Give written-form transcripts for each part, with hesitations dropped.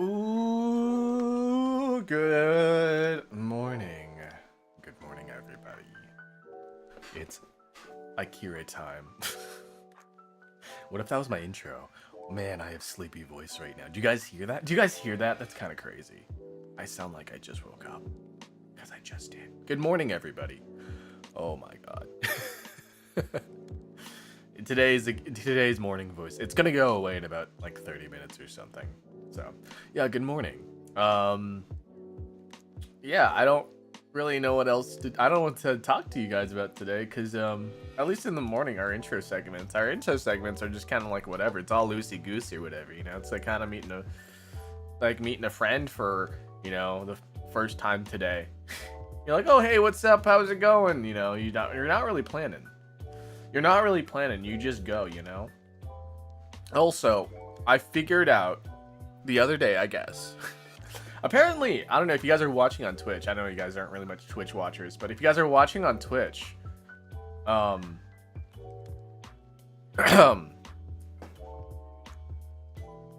Ooh, good morning. Good morning, everybody. It's Akira time. What if that was my intro? Man, I have sleepy voice right now. Do you guys hear that? Do you guys hear that? That's kind of crazy. I sound like I just woke up. Because I just did. Good morning, everybody. Oh my god. Today's morning voice. It's gonna go away in about like 30 minutes or something. So, yeah, good morning. Yeah, I don't really know what else I don't know what to talk to you guys about today because at least in the morning our intro segments are just kind of like whatever. It's all loosey goosey or whatever, you know. It's like kind of meeting a friend for, you know, the first time today. You're like, "Oh, hey, what's up? How's it going?" You know, you're not really planning. You're not really planning. You just go, you know. Also, I figured out the other day, I guess. Apparently, I don't know if you guys are watching on Twitch. I know you guys aren't really much Twitch watchers, but if you guys are watching on Twitch, if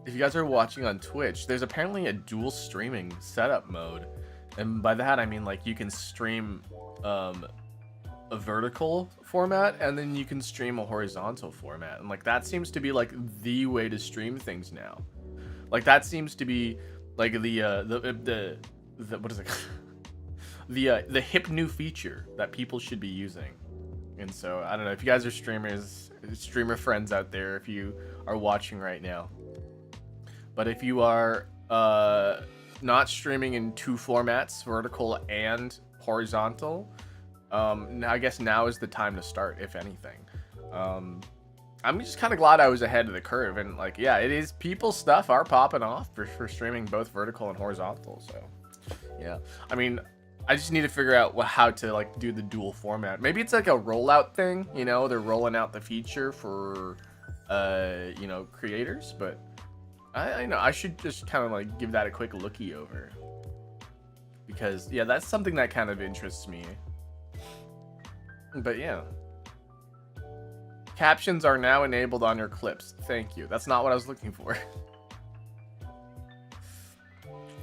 you guys are watching on Twitch, there's apparently a dual streaming setup mode. And by that, I mean, like, you can stream a vertical format, and then you can stream a horizontal format. And, like, that seems to be, like, the way to stream things now. Like, that seems to be, like, the what is it? the hip new feature that people should be using. And so, I don't know, if you guys are streamer friends out there, if you are watching right now. But if you are not streaming in two formats, vertical and horizontal, I guess now is the time to start, if anything. I'm just kind of glad I was ahead of the curve, and like, yeah, it is, people's stuff are popping off for streaming both vertical and horizontal. So yeah, I mean, I just need to figure out how to like do the dual format. Maybe it's like a rollout thing, you know, they're rolling out the feature for you know, creators, but I know I should just kind of like give that a quick looky over, because yeah, that's something that kind of interests me. But yeah, captions are now enabled on your clips. Thank you. That's not what I was looking for.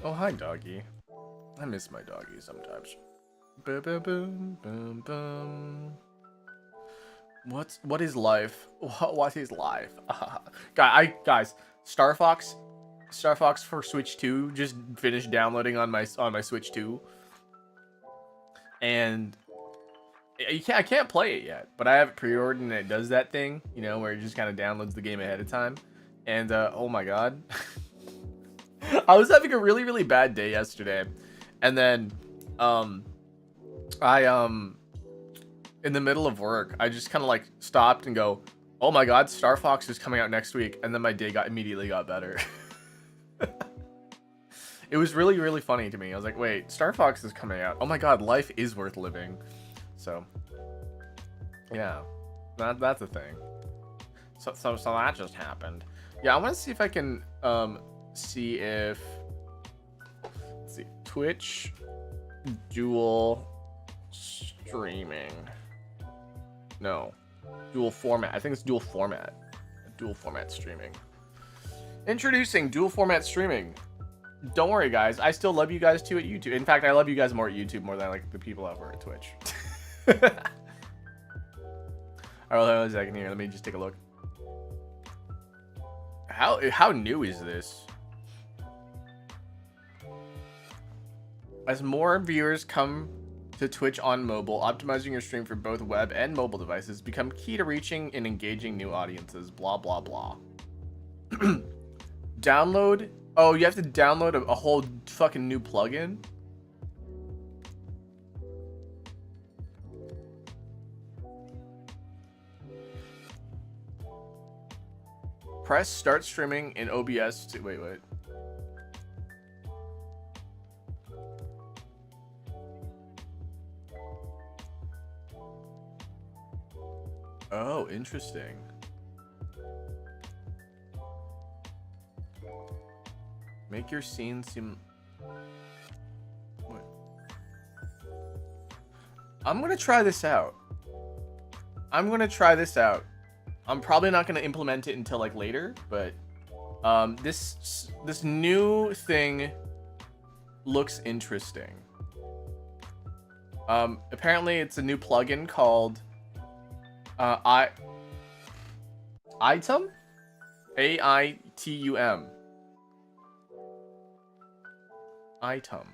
Oh, hi, doggy. I miss my doggy sometimes. Boom, boom, boom, boom, boom. What is life? What is life? Guys, Star Fox for Switch 2 just finished downloading on my Switch 2, and I can't play it yet, but I have it pre-ordered, and it does that thing, you know, where it just kind of downloads the game ahead of time. And oh my god, I was having a really bad day yesterday, and then I in the middle of work, I just kind of like stopped and go, "Oh my god, Star Fox is coming out next week," and then my day immediately got better. It was really funny to me. I was like, "Wait, Star Fox is coming out. Oh my god, life is worth living." So yeah, that's a thing. So that just happened. Yeah, I want to see if I can see if, let's see, Twitch dual streaming. No, dual format. I think it's dual format. Dual format streaming. Introducing dual format streaming. Don't worry, guys. I still love you guys too at YouTube. In fact, I love you guys more at YouTube more than like the people over at Twitch. Alright, hold on a second here. Let me just take a look. How new is this? As more viewers come to Twitch on mobile, optimizing your stream for both web and mobile devices become key to reaching and engaging new audiences. Blah blah blah. Download. Oh, you have to download a whole fucking new plugin? Press start streaming in OBS to wait. Oh, interesting. Make your scene seem... What? I'm gonna try this out. I'm probably not gonna implement it until like later, but This new thing looks interesting. Apparently it's a new plugin called Item? AITUM. Item.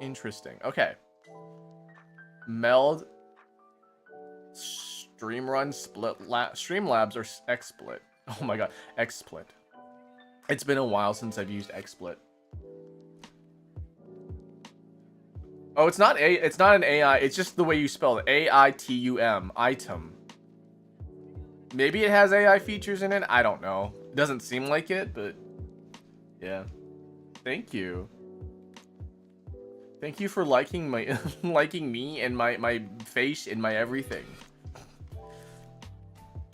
Interesting. Okay. Meld Streamrun Streamlabs or XSplit. Oh my god, XSplit. It's been a while since I've used XSplit. Oh, it's not an AI, it's just the way you spell it. AITUM. Item. Maybe it has AI features in it. I don't know. It doesn't seem like it, but yeah. Thank you. Thank you for liking my liking me and my face and my everything.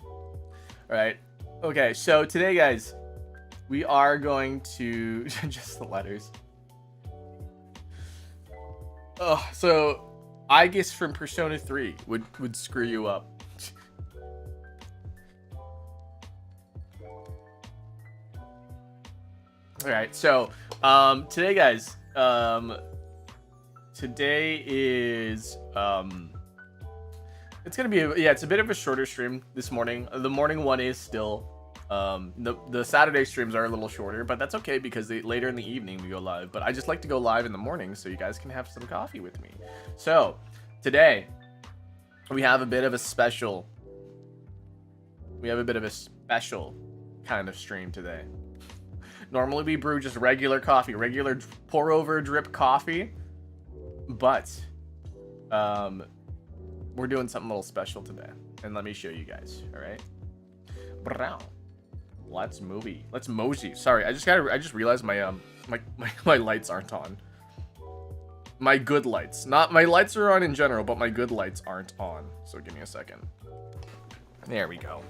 All right. Okay, so today, guys, we are going to just the letters. Oh, so I guess from Persona 3 would screw you up. All right, so today, guys, today is it's gonna be it's a bit of a shorter stream this morning. The morning one is still the Saturday streams are a little shorter, but that's okay because later in the evening we go live. But I just like to go live in the morning so you guys can have some coffee with me. So today we have a bit of a special. We have a bit of a special kind of stream today. Normally we brew just regular coffee, regular pour over drip coffee, but we're doing something a little special today, and let me show you guys. All right, let's mosey. Sorry, I just realized my my lights aren't on. My good lights, not my lights are on in general, but my good lights aren't on. So give me a second. There we go.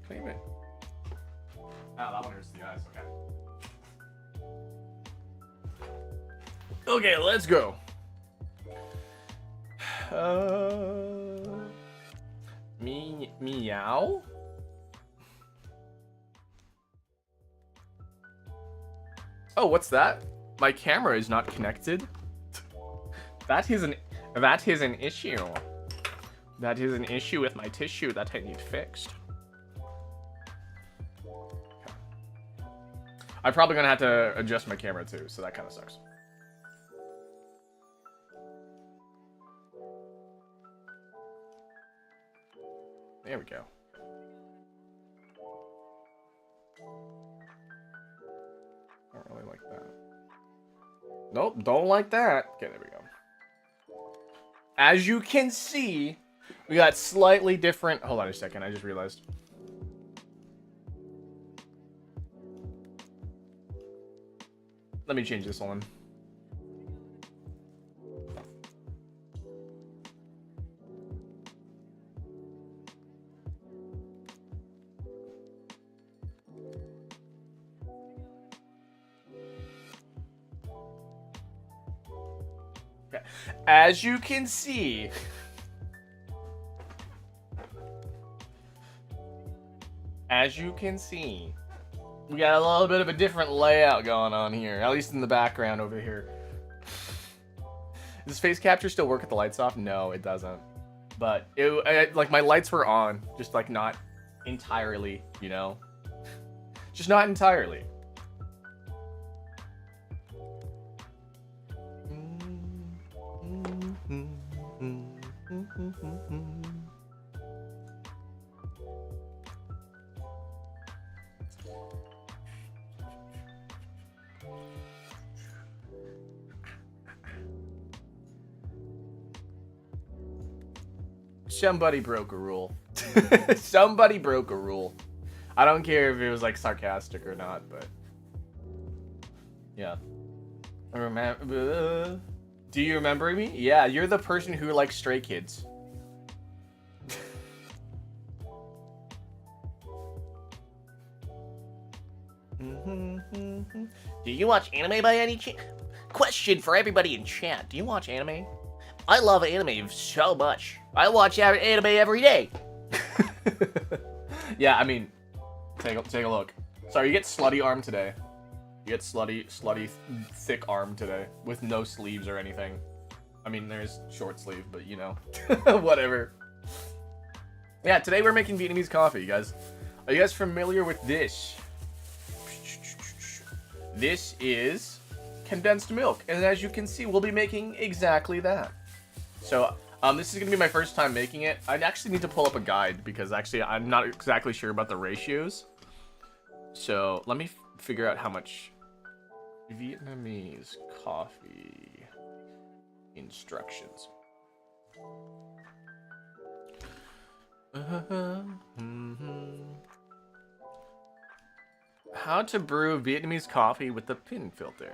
Claim it. Oh, that one hurts the eyes. Okay. Okay, let's go. Meow. Oh, what's that? My camera is not connected. That is an issue. That is an issue with my tissue that I need fixed. I'm probably gonna have to adjust my camera too, so that kind of sucks. There we go. Don't really like that. Nope, don't like that. Okay, there we go. As you can see, we got slightly different. Hold on a second, I just realized. Let me change this one. Okay. As you can see, we got a little bit of a different layout going on here, at least in the background over here. Does face capture still work with the lights off? No, it doesn't. But like my lights were on, just like not entirely, you know? Just not entirely. Somebody broke a rule. Somebody broke a rule. I don't care if it was like sarcastic or not, but yeah. Remember? Do you remember me? Yeah, you're the person who likes Stray Kids. Do you watch anime by any chance? Question for everybody in chat. Do you watch anime? I love anime so much. I watch anime every day. Yeah, I mean, take a look. Sorry, you get slutty arm today. You get slutty, thick arm today with no sleeves or anything. I mean, there's short sleeve, but you know, whatever. Yeah, today we're making Vietnamese coffee, you guys. Are you guys familiar with this? This is condensed milk, and as you can see, we'll be making exactly that. So, this is gonna be my first time making it. I actually need to pull up a guide because actually I'm not exactly sure about the ratios. So let me figure out how much Vietnamese coffee instructions. How to brew Vietnamese coffee with the pin filter.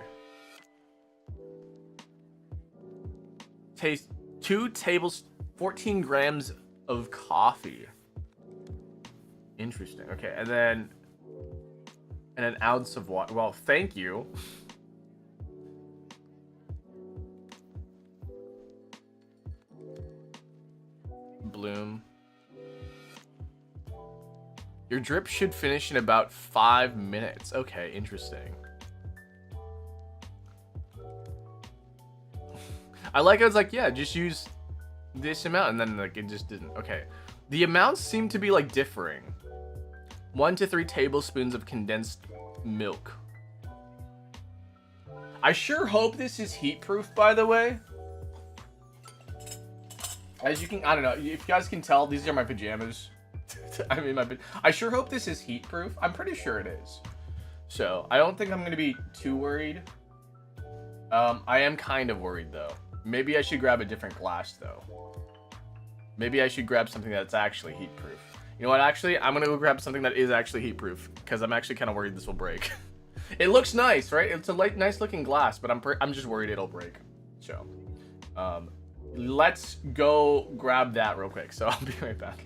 Taste 14 grams of coffee. Interesting. Okay, and then an ounce of water. Well, thank you. Bloom. Your drip should finish in about 5 minutes. Okay, interesting. I like how it's like, yeah, just use this amount, and then like it just didn't. Okay. The amounts seem to be like differing. 1 to 3 tablespoons of condensed milk. I sure hope this is heat proof, by the way. As you can, I don't know, if you guys can tell, these are my pajamas. I mean, I sure hope this is heat proof. I'm pretty sure it is. So, I don't think I'm going to be too worried. I am kind of worried, though. Maybe I should grab a different glass, though. Maybe I should grab something that's actually heat proof. You know what, actually, I'm going to go grab something that is actually heat proof, because I'm actually kind of worried this will break. It looks nice, right? It's a nice looking glass, but I'm just worried it'll break. So, let's go grab that real quick. So I'll be right back.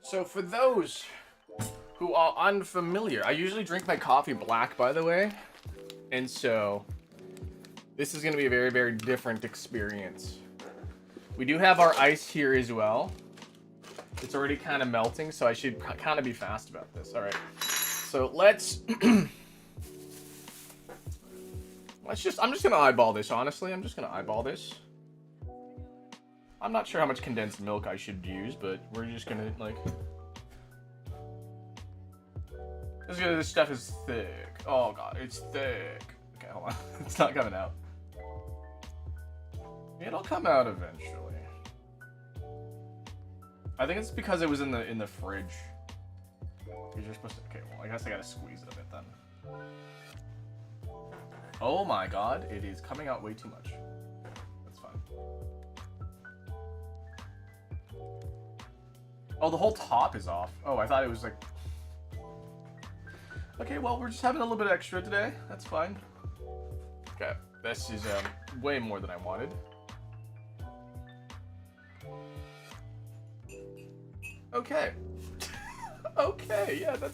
So for those who are unfamiliar, I usually drink my coffee black, by the way. And so this is going to be a very, very different experience. We do have our ice here as well. It's already kind of melting, so I should kind of be fast about this. All right. So let's I'm just going to eyeball this, honestly. I'm just going to eyeball this. I'm not sure how much condensed milk I should use, but we're just going to, like... This stuff is thick. Oh, God, it's thick. Okay, hold on. It's not coming out. It'll come out eventually. I think it's because it was in the fridge. Because you're supposed to... Okay, well, I guess I gotta squeeze it a bit then. Oh my God, it is coming out way too much. That's fine. Oh, the whole top is off. Oh, I thought it was like... Okay, well, we're just having a little bit extra today. That's fine. Okay, this is way more than I wanted. Okay. Okay, yeah, that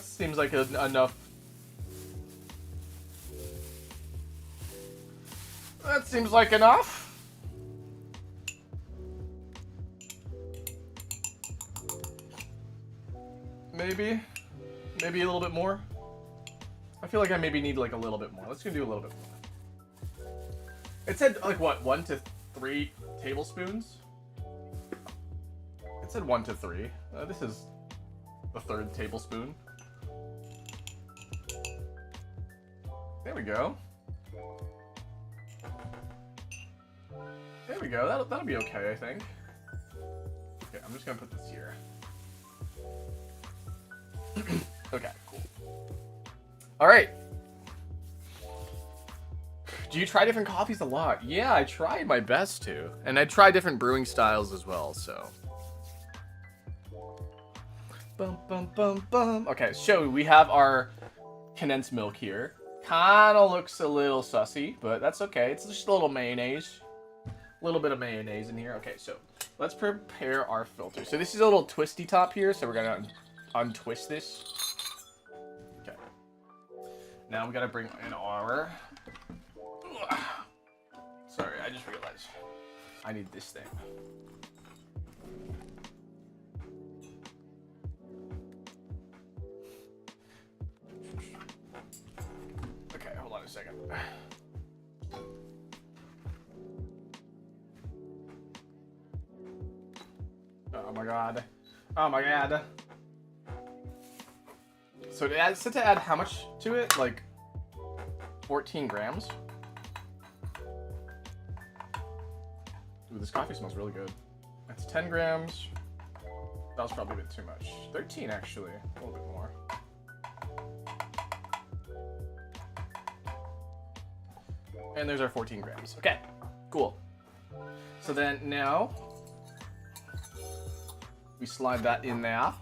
seems like enough. That seems like enough. Maybe. Maybe a little bit more. I feel like I maybe need like a little bit more. Let's go do a little bit more. It said like what, 1 to 3 tablespoons? It said 1 to 3. This is the 3rd tablespoon. There we go. There we go. That'll be okay, I think. Okay, I'm just gonna put this here. Okay, cool. All right. Do you try different coffees a lot? Yeah, I tried my best to, and I try different brewing styles as well. So. Bum bum bum bum. Okay, so we have our condensed milk here. Kinda looks a little sussy, but that's okay. It's just a little mayonnaise. A little bit of mayonnaise in here. Okay, so let's prepare our filter. So this is a little twisty top here, so we're gonna untwist this. Okay. Now we gotta bring in our... Sorry, I just realized I need this thing. Okay, hold on a second. Oh my god. Oh my god. So to add how much to it? Like 14 grams? Ooh, this coffee smells really good. That's 10 grams. That was probably a bit too much. 13 actually, a little bit more. And there's our 14 grams. Okay, cool. So then now, we slide that in there.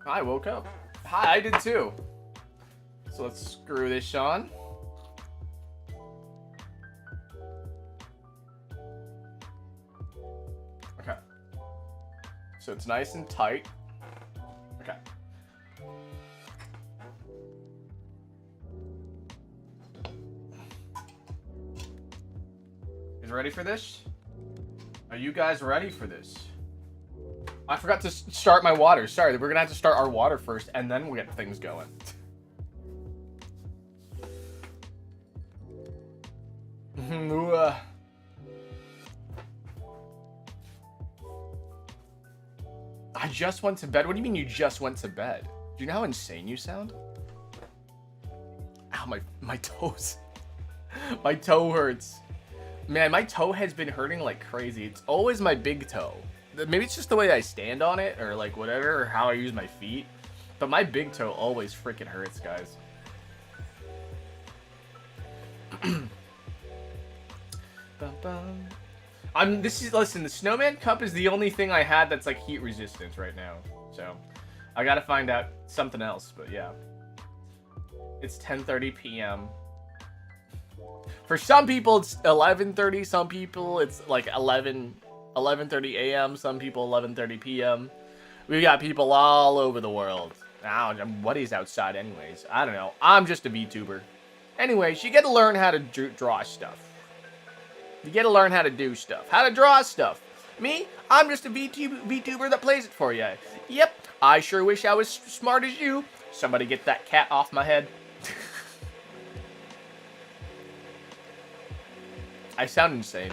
I woke up. Hi, I did too. So let's screw this on. Okay. So it's nice and tight. Okay. You ready for this? Are you guys ready for this? I forgot to start my water. Sorry, we're gonna have to start our water first, and then we'll get things going. I just went to bed. What do you mean you just went to bed? Do you know how insane you sound? Ow, my toes. My toe hurts. Man, my toe has been hurting like crazy. It's always my big toe. Maybe it's just the way I stand on it, or like whatever, or how I use my feet. But my big toe always freaking hurts, guys. Listen, the Snowman Cup is the only thing I had that's like heat resistant right now. So I gotta find out something else, but yeah. It's 10:30 p.m. For some people it's 11:30, some people it's like 11:30 a.m., some people 11:30 p.m. We got people all over the world. I don't know what is outside anyways. I don't know. I'm just a VTuber. Anyways, you get to learn how to draw stuff. You get to learn how to do stuff. How to draw stuff. Me, I'm just a VTuber that plays it for you. Yep, I sure wish I was smart as you. Somebody get that cat off my head. I sound insane.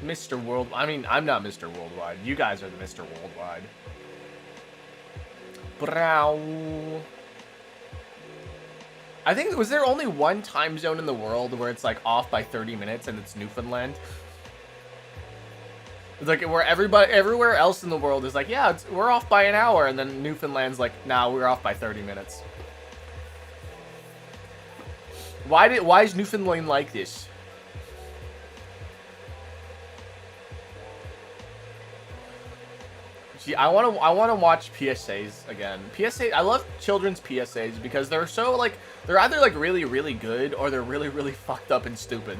Mr. World... I mean, I'm not Mr. Worldwide. You guys are the Mr. Worldwide. Brow. I think, was there only one time zone in the world where it's like off by 30 minutes and it's Newfoundland? It's like where everywhere else in the world is like, yeah, we're off by an hour, and then Newfoundland's like, nah, we're off by 30 minutes. Why is Newfoundland like this? Gee, I wanna watch PSAs again. I love children's PSAs because they're so like, they're either like really, really good or they're really, really fucked up and stupid.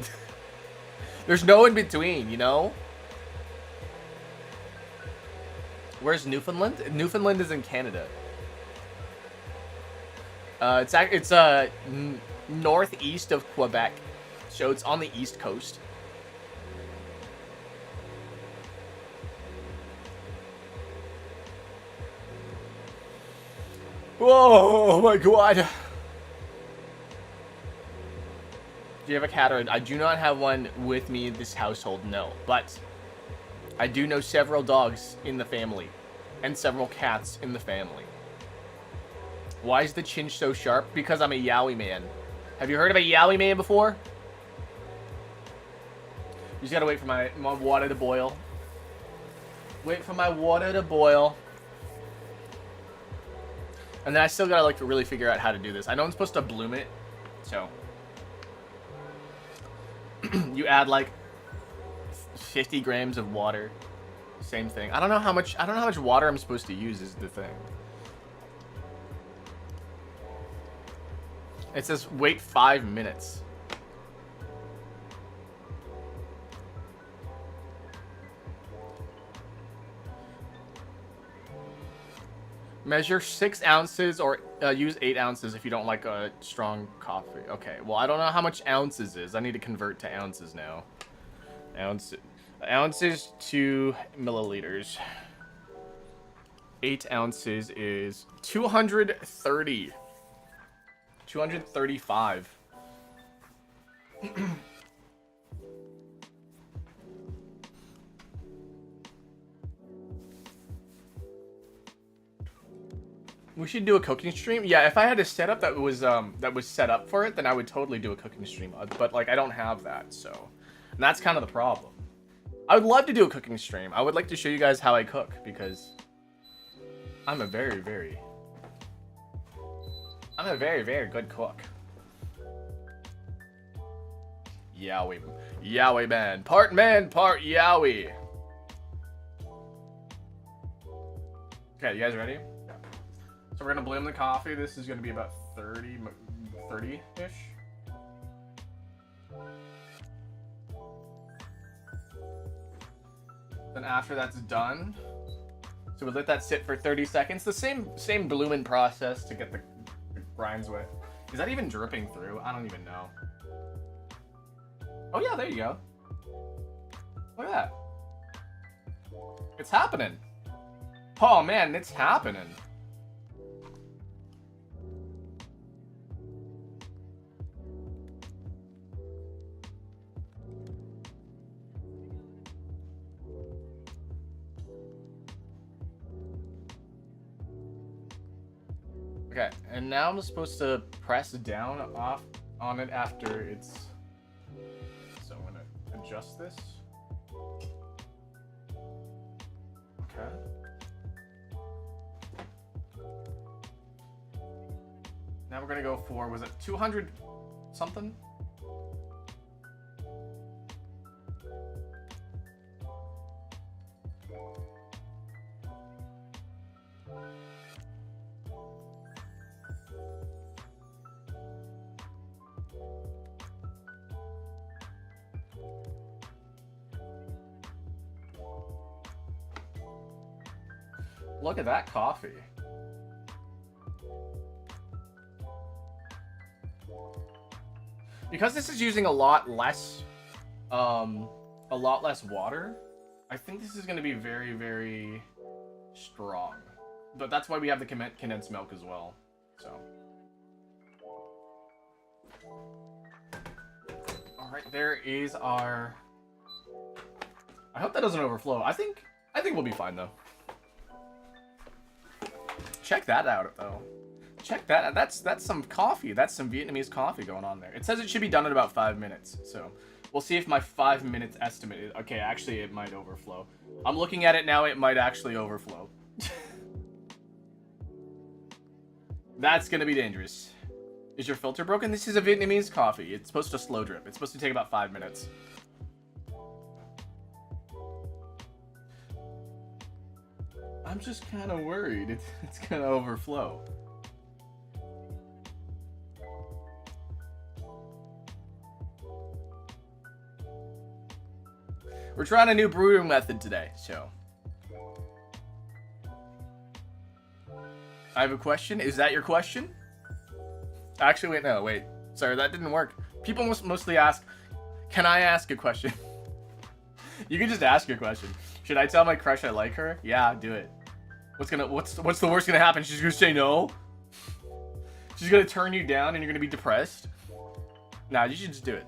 There's no in between, you know? Where's Newfoundland? Newfoundland is in Canada. It's northeast of Quebec, so it's on the east coast. Oh my god. Do you have a cat? Or I do not have one with me in this household, no. But I do know several dogs in the family and several cats in the family. Why is the chin so sharp? Because I'm a Yowie man. Have you heard of a Yowie man before? You just gotta wait for my water to boil. Wait for my water to boil. And then I still gotta like really figure out how to do this. I know I'm supposed to bloom it, so you add like 50 grams of water. Same thing. I don't know how much water I'm supposed to use is the thing. It says wait 5 minutes. Measure 6 ounces or use 8 ounces if you don't like a strong coffee. Okay, well, I don't know how much ounces is. I need to convert to ounces now. Ounces to milliliters. 8 ounces is 230. 235. We should do a cooking stream. Yeah, if I had a setup that was set up for it, then I would totally do a cooking stream. But like I don't have that, so and that's kind of the problem. I would love to do a cooking stream. I would like to show you guys how I cook because I'm a very, very good cook. Yowie man, part Yowie. Okay, you guys ready? So we're gonna bloom the coffee. This is gonna be about 30-ish. Then after that's done, so we let that sit for 30 seconds. The same blooming process to get the grinds wet. Is that even dripping through? I don't even know. Oh yeah, there you go. Look at that. It's happening. Oh man, it's happening. Okay, and now I'm supposed to press down off on it after it's... So I'm gonna adjust this. Okay. Now we're gonna go for, was it 200 something? Look at that coffee. Because this is using a lot less water, I think this is going to be very, very strong. But that's why we have the condensed milk as well. So. All right, there is our. I hope that doesn't overflow. I think we'll be fine though. Check that out, though. Check that out. That's some coffee. That's some Vietnamese coffee going on there. It says it should be done in about 5 minutes. So we'll see if my 5 minutes estimate is... Okay, actually, it might overflow. I'm looking at it now. It might actually overflow. That's going to be dangerous. Is your filter broken? This is a Vietnamese coffee. It's supposed to slow drip. It's supposed to take about 5 minutes. I'm just kind of worried it's gonna overflow. We're trying a new brewing method today, so. I have a question. Is that your question? Actually, wait, no, wait. Sorry, that didn't work. People mostly ask, can I ask a question? You can just ask your question. Should I tell my crush I like her? Yeah, do it. What's the worst gonna happen? She's gonna say no? She's gonna turn you down and you're gonna be depressed. Nah, you should just do it.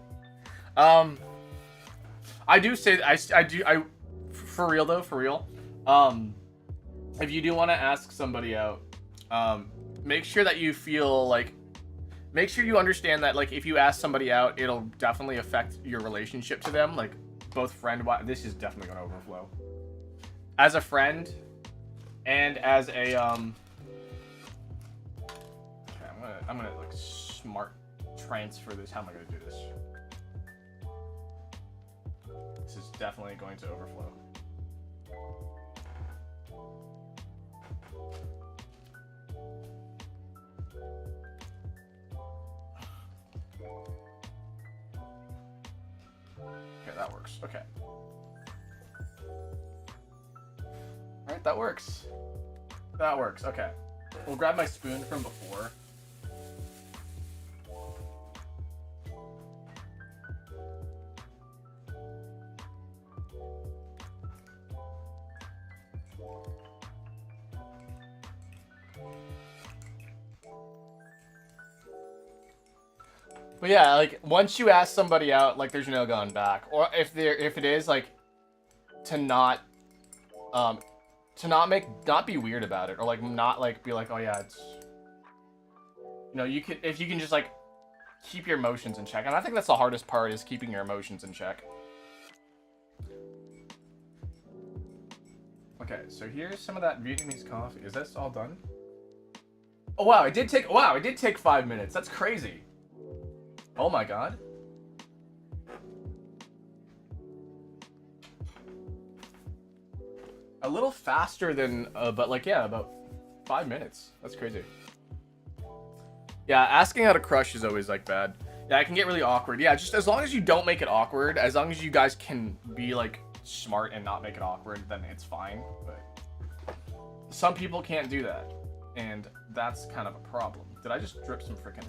I do say for real though, for real. If you do want to ask somebody out, make sure that you feel like, make sure you understand that like if you ask somebody out, it'll definitely affect your relationship to them. Like both this is definitely gonna overflow. As a friend, and as a okay, I'm gonna like smart transfer this. How am I gonna do this? This is definitely going to overflow. Okay, that works. Okay. Alright, that works. That works. Okay. We'll grab my spoon from before. But yeah, like once you ask somebody out, like there's no going back. Or if it is like to not be weird about it, or like not like be like, oh yeah, it's, you know, you could, if you can just like keep your emotions in check. And I think that's the hardest part, is keeping your emotions in check. Okay, so here's some of that Vietnamese coffee. Is this all done? Oh wow, it did take 5 minutes. That's crazy. Oh my god. A little faster than, but like, yeah, about 5 minutes. That's crazy. Yeah, asking out a crush is always like bad. Yeah, it can get really awkward. Yeah, just as long as you don't make it awkward, as long as you guys can be like smart and not make it awkward, then it's fine. But some people can't do that, and that's kind of a problem. Did I just drip some freaking...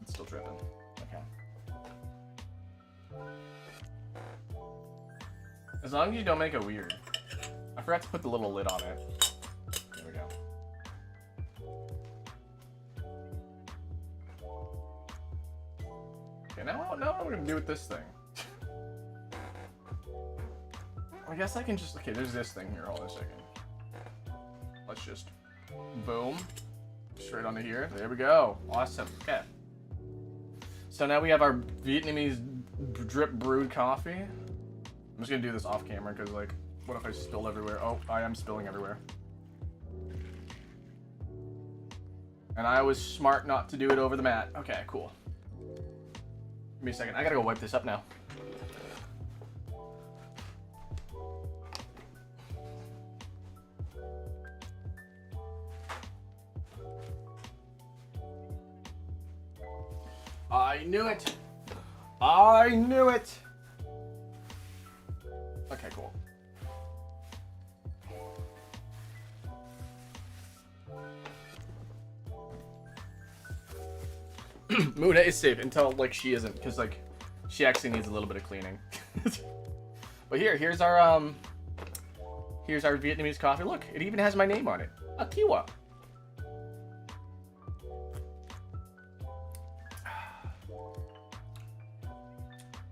It's still dripping. Okay. As long as you don't make it weird. I forgot to put the little lid on it. There we go. Okay, now what am I gonna do with this thing? I guess I can just... Okay, there's this thing here. Hold on a second. Let's just... Boom. Straight onto here. There we go. Awesome. Okay. So now we have our Vietnamese drip brewed coffee. I'm just gonna do this off camera because, like, what if I spill everywhere? Oh, I am spilling everywhere. And I was smart not to do it over the mat. Okay, cool. Give me a second. I gotta go wipe this up now. I knew it! I knew it! Okay, cool. Muna is safe until, like, she isn't, because, like, she actually needs a little bit of cleaning. But here's our Vietnamese coffee. Look, it even has my name on it. Akiwa.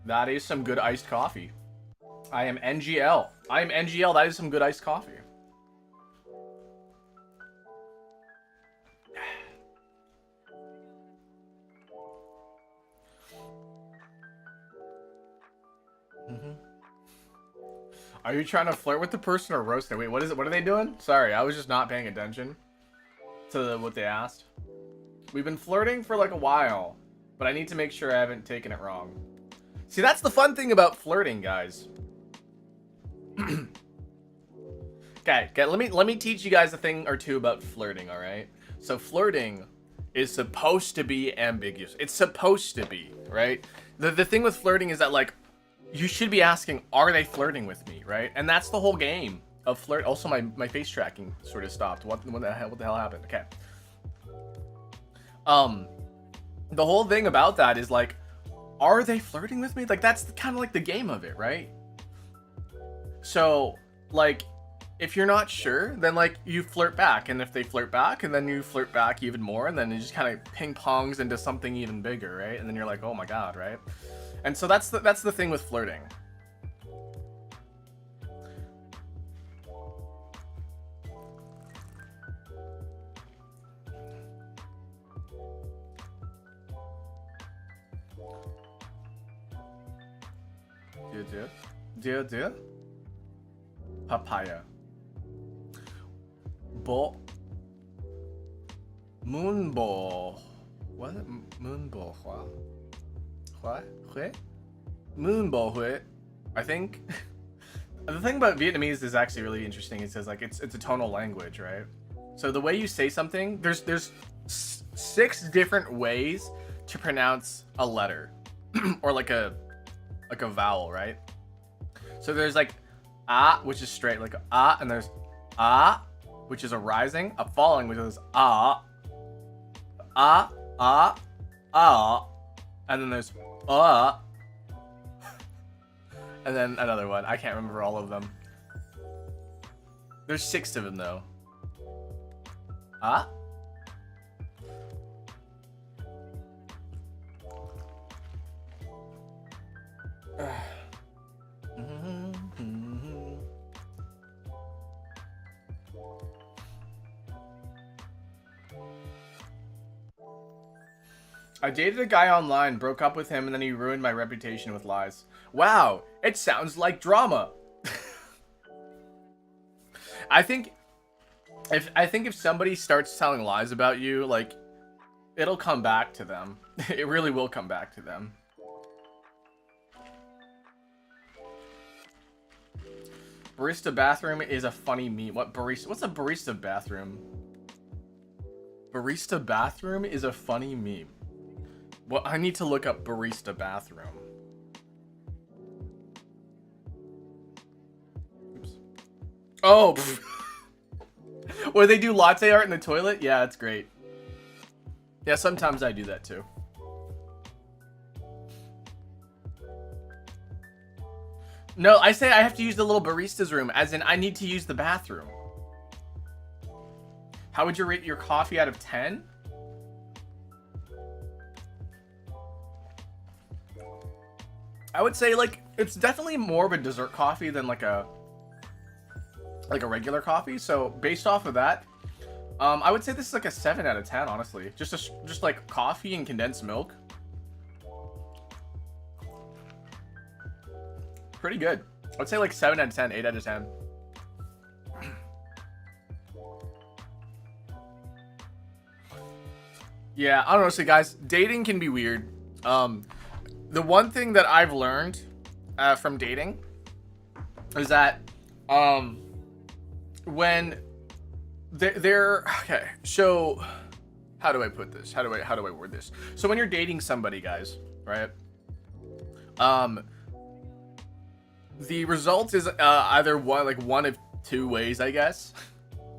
That is some good iced coffee. I am NGL. I am NGL. That is some good iced coffee. Are you trying to flirt with the person or roast them? Wait, what is it? What are they doing? Sorry, I was just not paying attention to what they asked. We've been flirting for like a while, but I need to make sure I haven't taken it wrong. See, that's the fun thing about flirting, guys. Okay, let me teach you guys a thing or two about flirting, all right? So flirting is supposed to be ambiguous. It's supposed to be, right? The thing with flirting is that, like, you should be asking, are they flirting with me, right? And that's the whole game of flirt. Also, my face tracking sort of stopped. What the hell happened? Okay. The whole thing about that is, like, are they flirting with me? Like, that's kind of like the game of it, right? So, like, if you're not sure, then like you flirt back, and if they flirt back, and then you flirt back even more, and then it just kind of ping pongs into something even bigger, right? And then you're like, oh my god, right? And so that's the thing with flirting. Do papaya. Moonball. What? Moonball. What? Moonball. What? I think. The thing about Vietnamese is actually really interesting. It says like it's a tonal language, right? So the way you say something, there's 6 different ways to pronounce a letter, or like a vowel, right? So there's like ah, which is straight, like ah, and there's ah, which is a rising, a falling, which is ah, and then there's and then another one. I can't remember all of them. There's 6 of them though. Ah. I dated a guy online, broke up with him, and then he ruined my reputation with lies. Wow, it sounds like drama. I think if somebody starts telling lies about you, like, it'll come back to them. It really will come back to them. Barista bathroom is a funny meme. What's a barista bathroom? Barista bathroom is a funny meme. Well, I need to look up barista bathroom. Oops. Oh, where they do latte art in the toilet? Yeah, that's great. Yeah, sometimes I do that too. No, I say I have to use the little barista's room, as in I need to use the bathroom. How would you rate your coffee out of 10? I would say, like, it's definitely more of a dessert coffee than like a regular coffee. So based off of that, I would say this is like a 7 out of 10, honestly. Just like coffee and condensed milk. Pretty good. I would say like 7 out of 10, 8 out of 10. Yeah, I don't know. So guys, dating can be weird. The one thing that I've learned from dating is that when they're okay. So how do I put this? How do I word this? So when you're dating somebody, guys, right? The result is either one of 2 ways, I guess.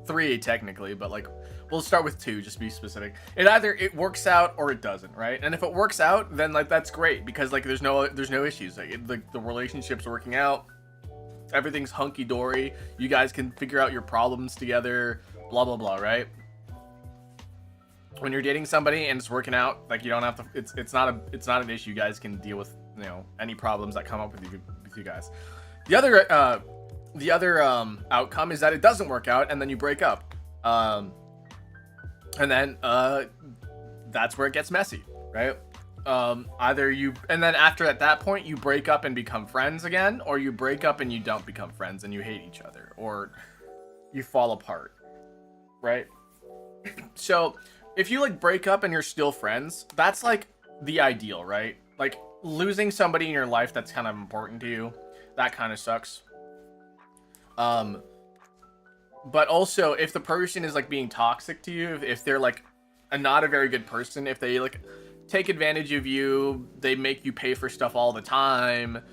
3 technically, but like we'll start with 2, just to be specific. It works out or it doesn't, right? And if it works out, then like that's great, because like there's no issues. Like the relationship's working out, everything's hunky dory. You guys can figure out your problems together, blah blah blah, right? When you're dating somebody and it's working out, like you don't have to. It's not an issue. You guys can deal with any problems that come up with you guys. The other outcome is that it doesn't work out and then you break up. And then that's where it gets messy, right? And then after at that point you break up and become friends again, or you break up and you don't become friends and you hate each other, or you fall apart, right? So if you like break up and you're still friends, that's like the ideal, right? Like losing somebody in your life that's kind of important to you, that kind of sucks. But also, if the person is like being toxic to you, if they're like not a very good person, if they like take advantage of you, they make you pay for stuff all the time,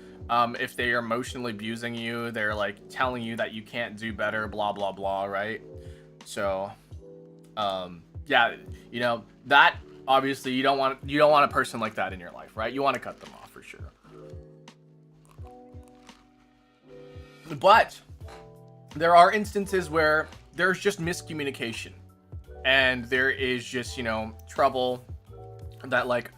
if they are emotionally abusing you, they're like telling you that you can't do better, blah blah blah, right? So yeah, that obviously you don't want a person like that in your life, right? You want to cut them off for sure. But there are instances where there's just miscommunication, and there is just, you know, trouble that, like,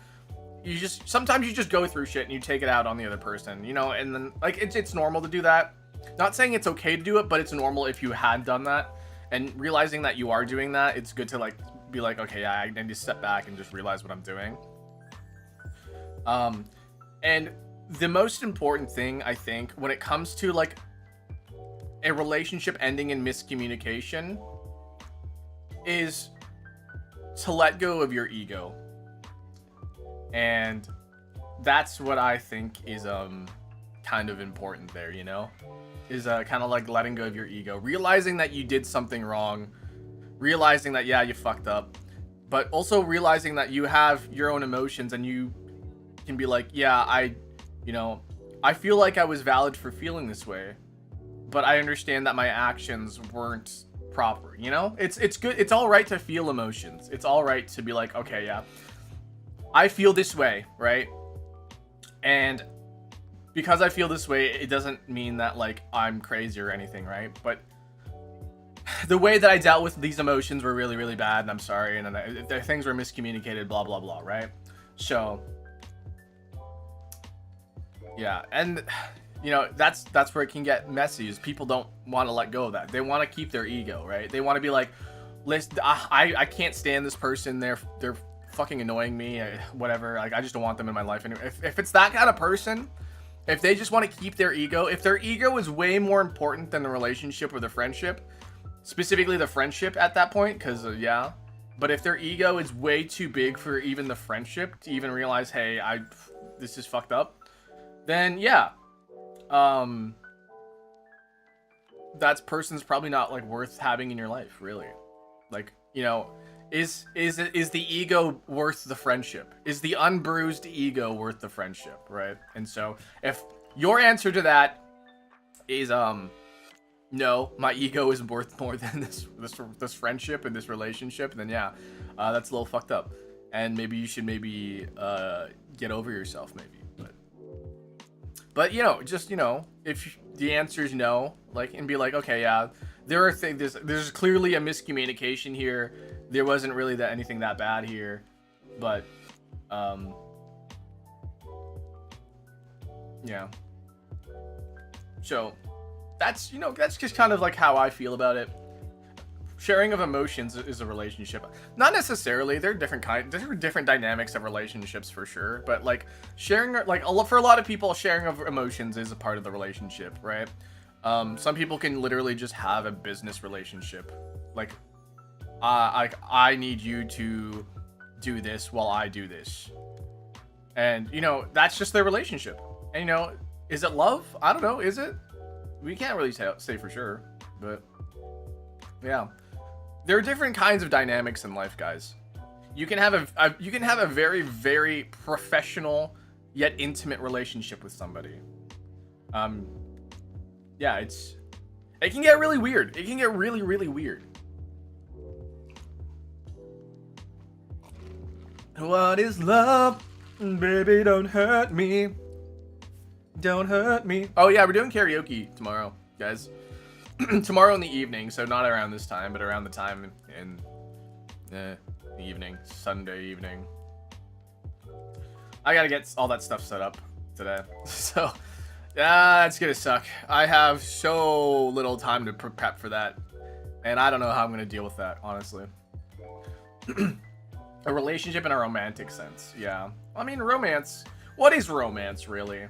sometimes you just go through shit and you take it out on the other person, you know, and then, like, it's normal to do that. Not saying it's okay to do it, but it's normal if you had done that. And realizing that you are doing that, it's good to, like, be like, okay, yeah, I need to step back and just realize what I'm doing. And the most important thing, I think, when it comes to, like, a relationship ending in miscommunication is to let go of your ego. And that's what I think is kind of important there, you know, is kind of like letting go of your ego, realizing that you did something wrong, realizing that, yeah, you fucked up, but also realizing that you have your own emotions, and you can be like, yeah, I feel like I was valid for feeling this way, but I understand that my actions weren't proper, you know? It's good. It's all right to feel emotions. It's all right to be like, okay, yeah, I feel this way, right? And because I feel this way, it doesn't mean that, like, I'm crazy or anything, right? But the way that I dealt with these emotions were really, really bad, and I'm sorry, and then things were miscommunicated, blah, blah, blah, right? So, yeah, and, you know, that's where it can get messy, is people don't want to let go of that. They want to keep their ego, right? They want to be like, listen, I can't stand this person, they're fucking annoying me, whatever, like, I just don't want them in my life. And if it's that kind of person, if they just want to keep their ego, if their ego is way more important than the relationship or the friendship, specifically the friendship at that point, because yeah, but if their ego is way too big for even the friendship to even realize, hey, this is fucked up, then yeah, that person's probably not, like, worth having in your life, really. Like, you know, is the ego worth the friendship? Is the unbruised ego worth the friendship, right? And so if your answer to that is no, my ego is worth more than this friendship and this relationship, then yeah, that's a little fucked up, and maybe you should get over yourself, maybe. But you know, just, you know, if the answer is no, like, and be like, okay, yeah, there are things, there's clearly a miscommunication here. There wasn't really anything that bad here, but yeah. So that's, you know, that's just kind of like how I feel about it. Sharing of emotions is a relationship. Not necessarily. There are different dynamics of relationships for sure. But, like, sharing, like, for a lot of people, sharing of emotions is a part of the relationship, right? Some people can literally just have a business relationship. Like, I need you to do this while I do this. And, you know, that's just their relationship. And, you know, is it love? I don't know. Is it? We can't really say for sure. But, yeah. There are different kinds of dynamics in life, guys. You can have a very, very professional yet intimate relationship with somebody. Yeah, it can get really weird. It can get really, really weird. What is love? Baby, don't hurt me. Don't hurt me. Oh yeah, we're doing karaoke tomorrow, guys. Tomorrow in the evening, so not around this time, but around the time in the evening, Sunday evening. I gotta get all that stuff set up today, so it's gonna suck. I have so little time to prep for that, and I don't know how I'm gonna deal with that, honestly. A relationship in a romantic sense, yeah. I mean, romance. What is romance, really?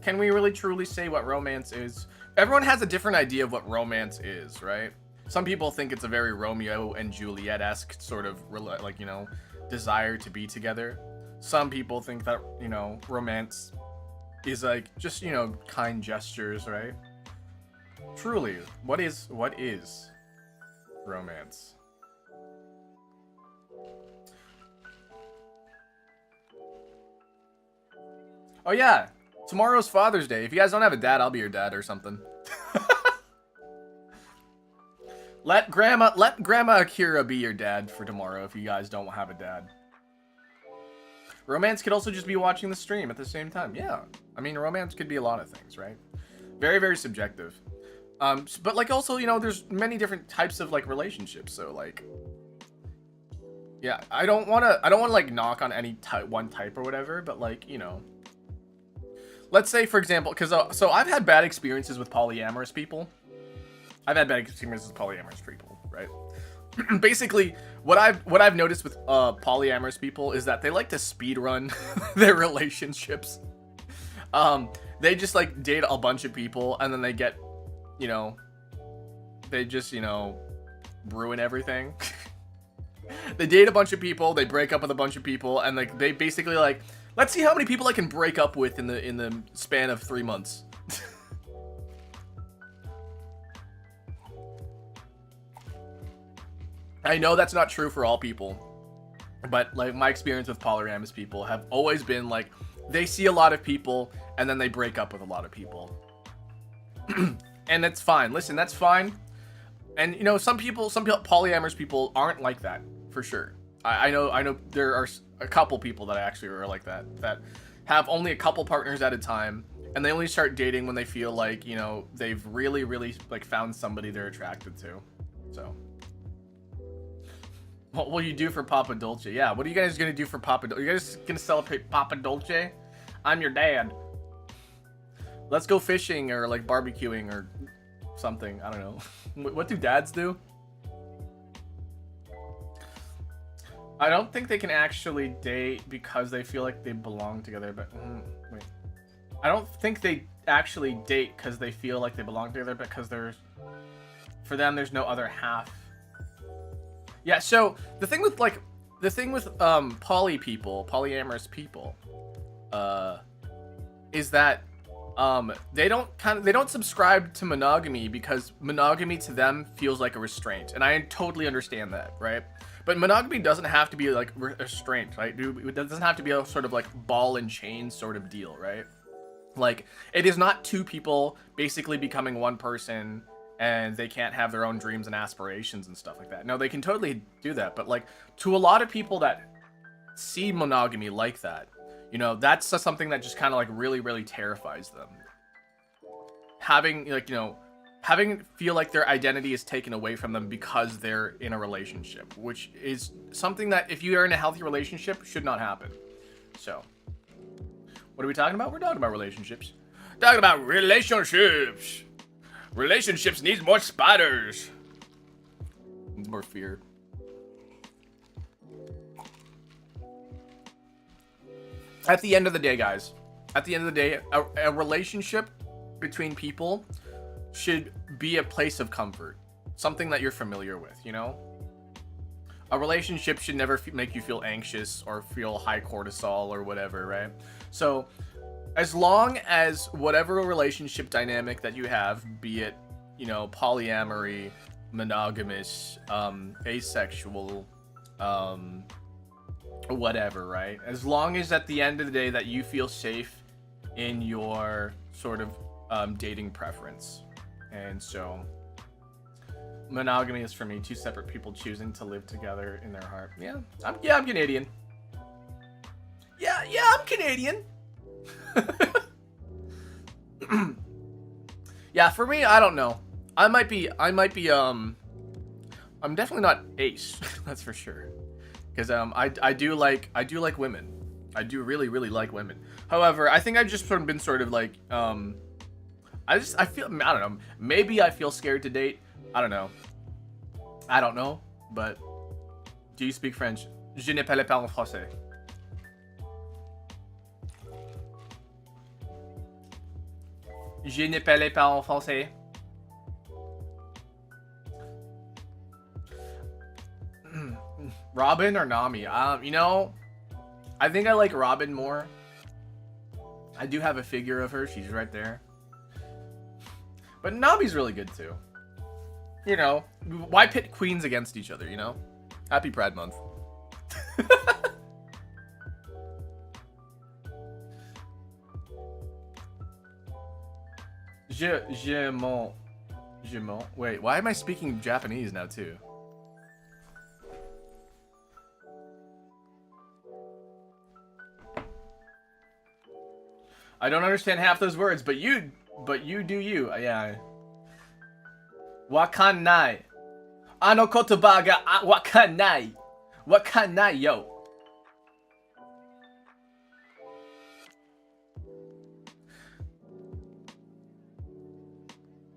Can we really truly say what romance is? Everyone has a different idea of what romance is, right? Some people think it's a very Romeo and Juliet-esque sort of, like, you know, desire to be together. Some people think that, you know, romance is, like, just, you know, kind gestures, right? Truly, what is romance? Oh yeah, tomorrow's Father's Day. If you guys don't have a dad, I'll be your dad or something. Let Grandma Akira be your dad for tomorrow if you guys don't have a dad. Romance could also just be watching the stream at the same time. Yeah, I mean, romance could be a lot of things, right? Very, very subjective. But like also, you know, there's many different types of like relationships. So like, yeah, I don't want to like knock on any one type or whatever, but like, you know, let's say for example, because so I've had bad experiences with polyamorous people. I've had bad experiences with polyamorous people, right? Basically, what I've noticed with polyamorous people is that they like to speed run their relationships. They just like date a bunch of people and then they get, you know, they just, you know, ruin everything. They date a bunch of people, they break up with a bunch of people, and like they basically like, let's see how many people I can break up with in the span of 3 months. I know that's not true for all people, but like my experience with polyamorous people have always been like they see a lot of people and then they break up with a lot of people. And that's fine. Listen, that's fine. And you know, some polyamorous people aren't like that for sure. I know there are a couple people that actually are like that have only a couple partners at a time, and they only start dating when they feel like, you know, they've really like found somebody they're attracted to. So what will you do for Papa Dolce? Yeah, what are you guys gonna do for Papa Dolce? You guys gonna celebrate Papa Dolce? I'm your dad. Let's go fishing or like barbecuing or something. I don't know. What do dads do? I don't think they can actually date because they feel like they belong together, but wait. I don't think they actually date because they feel like they belong together, because for them there's no other half. Yeah, so the thing with polyamorous people, is that they don't subscribe to monogamy because monogamy to them feels like a restraint, and I totally understand that, right? But monogamy doesn't have to be like restraint, right? It doesn't have to be a sort of like ball and chain sort of deal, right? Like, it is not two people basically becoming one person and they can't have their own dreams and aspirations and stuff like that. No, they can totally do that, but like to a lot of people that see monogamy like that, you know, that's something that just kind of like really, really terrifies them. Having like, you know, feel like their identity is taken away from them because they're in a relationship, which is something that if you are in a healthy relationship should not happen. So, what are we talking about? We're talking about relationships. Talking about relationships. Relationships needs more spiders. Needs more fear. At the end of the day, guys, at the end of the day, a relationship between people should be a place of comfort. Something that you're familiar with, you know? A relationship should never make you feel anxious or feel high cortisol or whatever, right? So, as long as whatever relationship dynamic that you have, be it, you know, polyamory, monogamous, asexual, whatever, right? As long as at the end of the day that you feel safe in your sort of dating preference. And so monogamy is for me two separate people choosing to live together in their heart. Yeah, I'm Canadian. Yeah, I'm Canadian. Yeah, for me, I don't know. I might be I'm definitely not ace, that's for sure. Because I do like women. I do really, really like women. However, I think I've just sort of been sort of like I don't know. Maybe I feel scared to date. I don't know, but do you speak French? Je ne parle pas en français. Je ne parle pas en français. Robin or Nami? You know, I think I like Robin more. I do have a figure of her. She's right there. But Nami's really good too. You know, why pit queens against each other, you know? Happy Pride Month. Je m'en. Wait, why am I speaking Japanese now too? I don't understand half those words, but you do you. Yeah. Wakanai. Ano kotoba ga wakanai. Wakanai yo.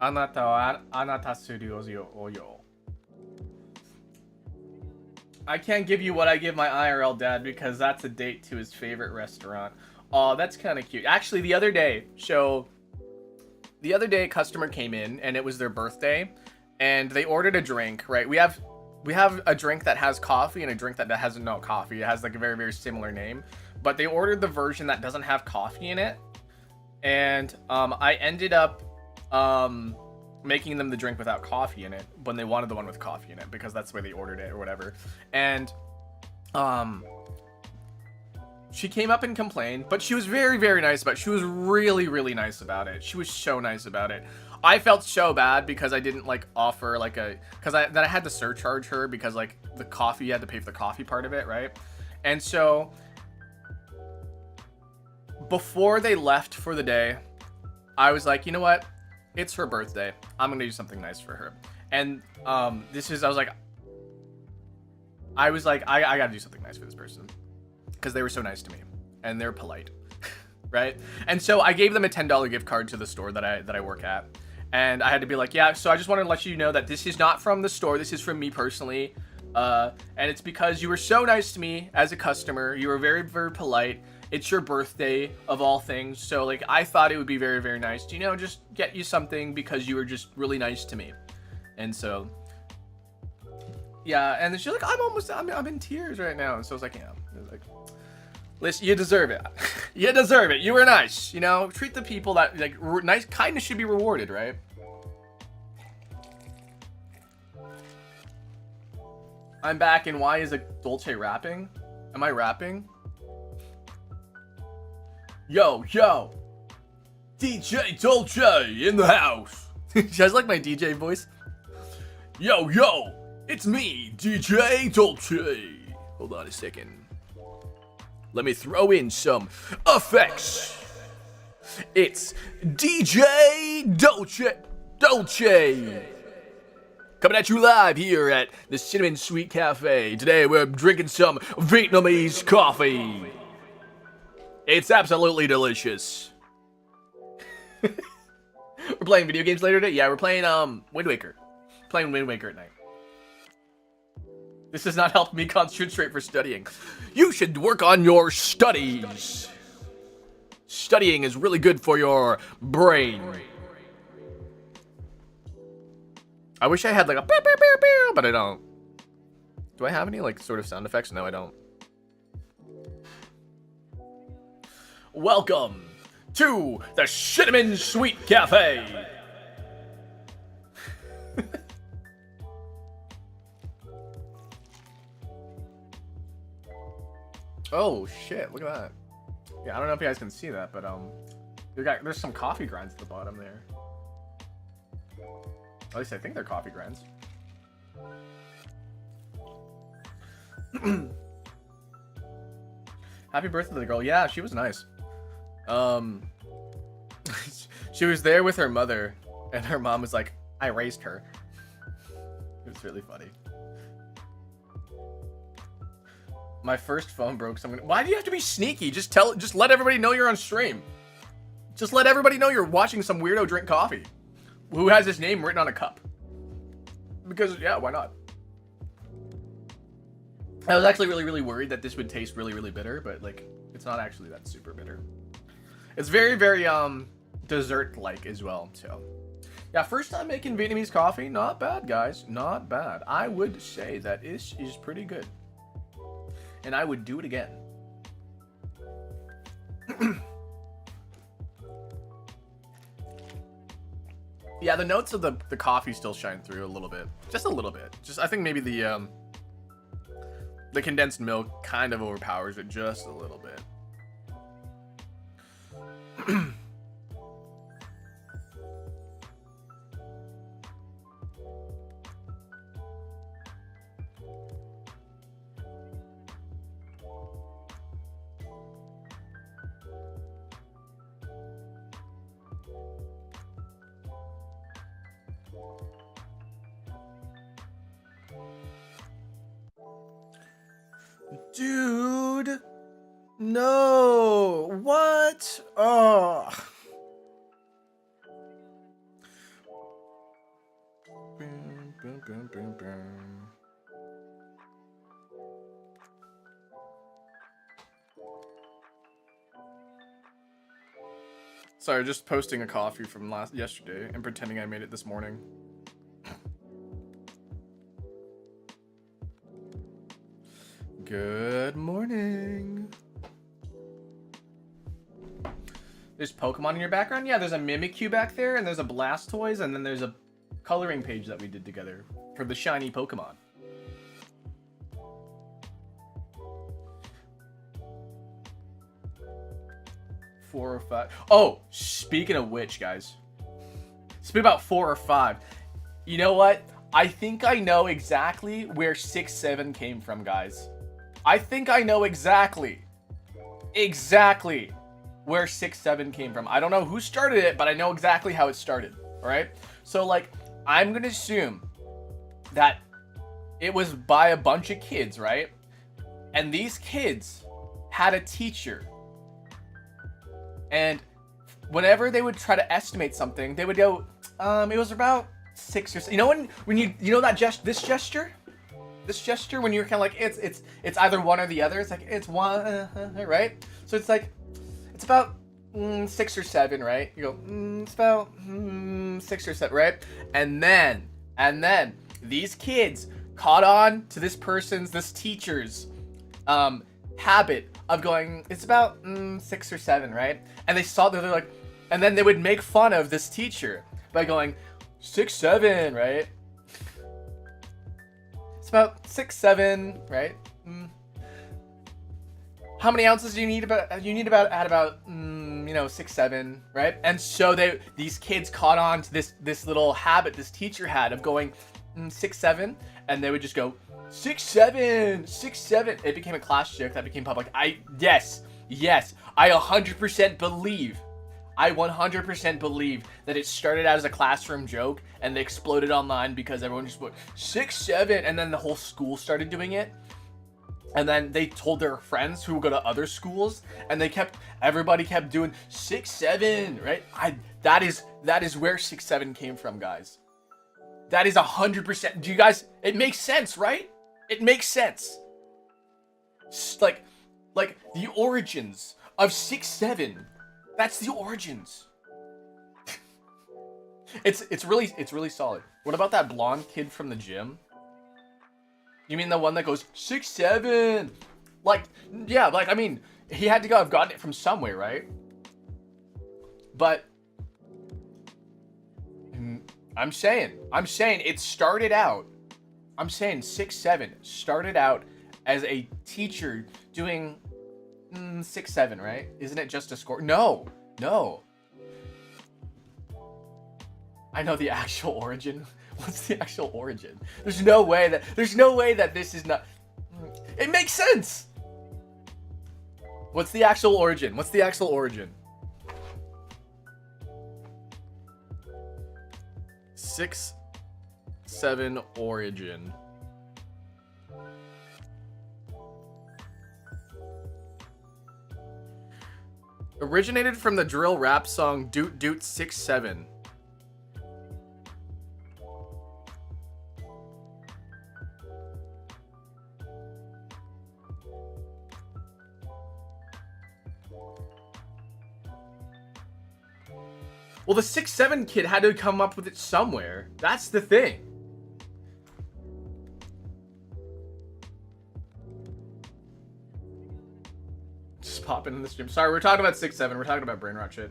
Anata wa anata suru yo. I can't give you what I give my IRL dad because that's a date to his favorite restaurant. Oh, that's kind of cute. Actually, the other day, a customer came in and it was their birthday, and they ordered a drink. Right? We have a drink that has coffee and a drink that has no coffee. It has like a very, very similar name, but they ordered the version that doesn't have coffee in it, and I ended up making them the drink without coffee in it when they wanted the one with coffee in it because that's the way they ordered it or whatever. And she came up and complained, but she was very, very nice about it. She was really, really nice about it. She was so nice about it. I felt so bad because I didn't like offer like I had to surcharge her because like the coffee, you had to pay for the coffee part of it, right? And so before they left for the day, I was like, you know what? It's her birthday. I'm gonna do something nice for her. And I was like, I gotta do something nice for this person because they were so nice to me and they're polite, right? And so I gave them a $10 gift card to the store that I work at, and I had to be like, yeah. So I just wanted to let you know that this is not from the store. This is from me personally, and it's because you were so nice to me as a customer. You were very, very polite. It's your birthday of all things, so like I thought it would be very, very nice to, you know, just get you something because you were just really nice to me. And so yeah, and then she's like, I'm in tears right now. And so I was like, yeah. I was like, listen, you deserve it. You deserve it. You were nice, you know. Treat the people that like nice. Kindness should be rewarded, right? I'm back, and why is a Dolce rapping? Am I rapping? Yo, DJ Dolce in the house. She has like my DJ voice. Yo, it's me, DJ Dolce. Hold on a second. Let me throw in some effects. It's DJ Dolce. Coming at you live here at the Cinnamon Sweet Cafe. Today we're drinking some Vietnamese coffee. It's absolutely delicious. We're playing video games later today? Yeah, we're playing Wind Waker. Playing Wind Waker at night. This has not helped me concentrate for studying. You should work on your studies. Studying is really good for your brain. I wish I had like a pew, pew, pew, pew, but I don't. Do I have any like sort of sound effects? No, I don't. Welcome to the Cinnamon Sweet Cafe. Oh shit, look at that. Yeah, I don't know if you guys can see that, but there's some coffee grinds at the bottom there. At least I think they're coffee grinds. Happy birthday to the girl. Yeah, she was nice. She was there with her mother, and her mom was like, I raised her. It was really funny. My first phone broke, so why do you have to be sneaky? Just let everybody know you're on stream. Just let everybody know you're watching some weirdo drink coffee who has his name written on a cup. Because, yeah, why not? I was actually really, really worried that this would taste really, really bitter, but, like, it's not actually that super bitter. It's very, very, dessert-like as well, so. Yeah, first time making Vietnamese coffee, not bad, guys. Not bad. I would say that is pretty good. And I would do it again. Yeah, the notes of the coffee still shine through a little bit. Just a little bit. Just, I think maybe the condensed milk kind of overpowers it just a little bit. Dude. No. What? Oh. Sorry, just posting a coffee from yesterday and pretending I made it this morning. Good morning. There's Pokemon in your background? Yeah, there's a Mimikyu back there, and there's a Blastoise, and then there's a coloring page that we did together for the shiny Pokemon. Four or five. Oh, speaking of which, guys. Speaking about 4 or 5. You know what? I think I know exactly where 6-7 came from, guys. I think I know exactly where 6-7 came from. I don't know who started it, but I know exactly how it started. All right? So, like, I'm going to assume that it was by a bunch of kids, right? And these kids had a teacher. And whenever they would try to estimate something, they would go, it was about 6 or 7. You know when you know that this gesture? This gesture when you're kind of like, it's either one or the other. It's like, it's one, right? So it's like, it's about 6 or 7, right? You go, it's about 6 or 7, right? And then these kids caught on to this teacher's habit of going, it's about 6 or 7, right? And they saw that, they're like, and then they would make fun of this teacher by going 6-7, right? It's about 6-7, right? How many ounces do you need? About 6-7, right? And so these kids caught on to this little habit this teacher had of going 6-7, and they would just go 6-7. It became a class joke that became public. Yes, I 100% believe. I 100% believe that it started out as a classroom joke and they exploded online because everyone just went 6-7, and then the whole school started doing it. And then they told their friends who would go to other schools, and everybody kept doing 6-7, right? That is where 6-7 came from, guys. That is 100%. Do you guys? It makes sense, right? It makes sense. Like the origins of 6-7. That's the origins. It's really solid. What about that blonde kid from the gym? You mean the one that goes 6-7? Like, yeah, like, I mean, he had to have gotten it from somewhere, right? But I'm saying it started out. I'm saying 6-7 started out as a teacher doing 6-7, right? Isn't it just a score? No. I know the actual origin. What's the actual origin? There's no way that this is not. It makes sense. What's the actual origin? 6-7 origin. Originated from the drill rap song Doot Doot 6-7. Well, the 6-7 kid had to come up with it somewhere. That's the thing. Just popping in the stream. Sorry, we're talking about 6-7. We're talking about brain rot shit.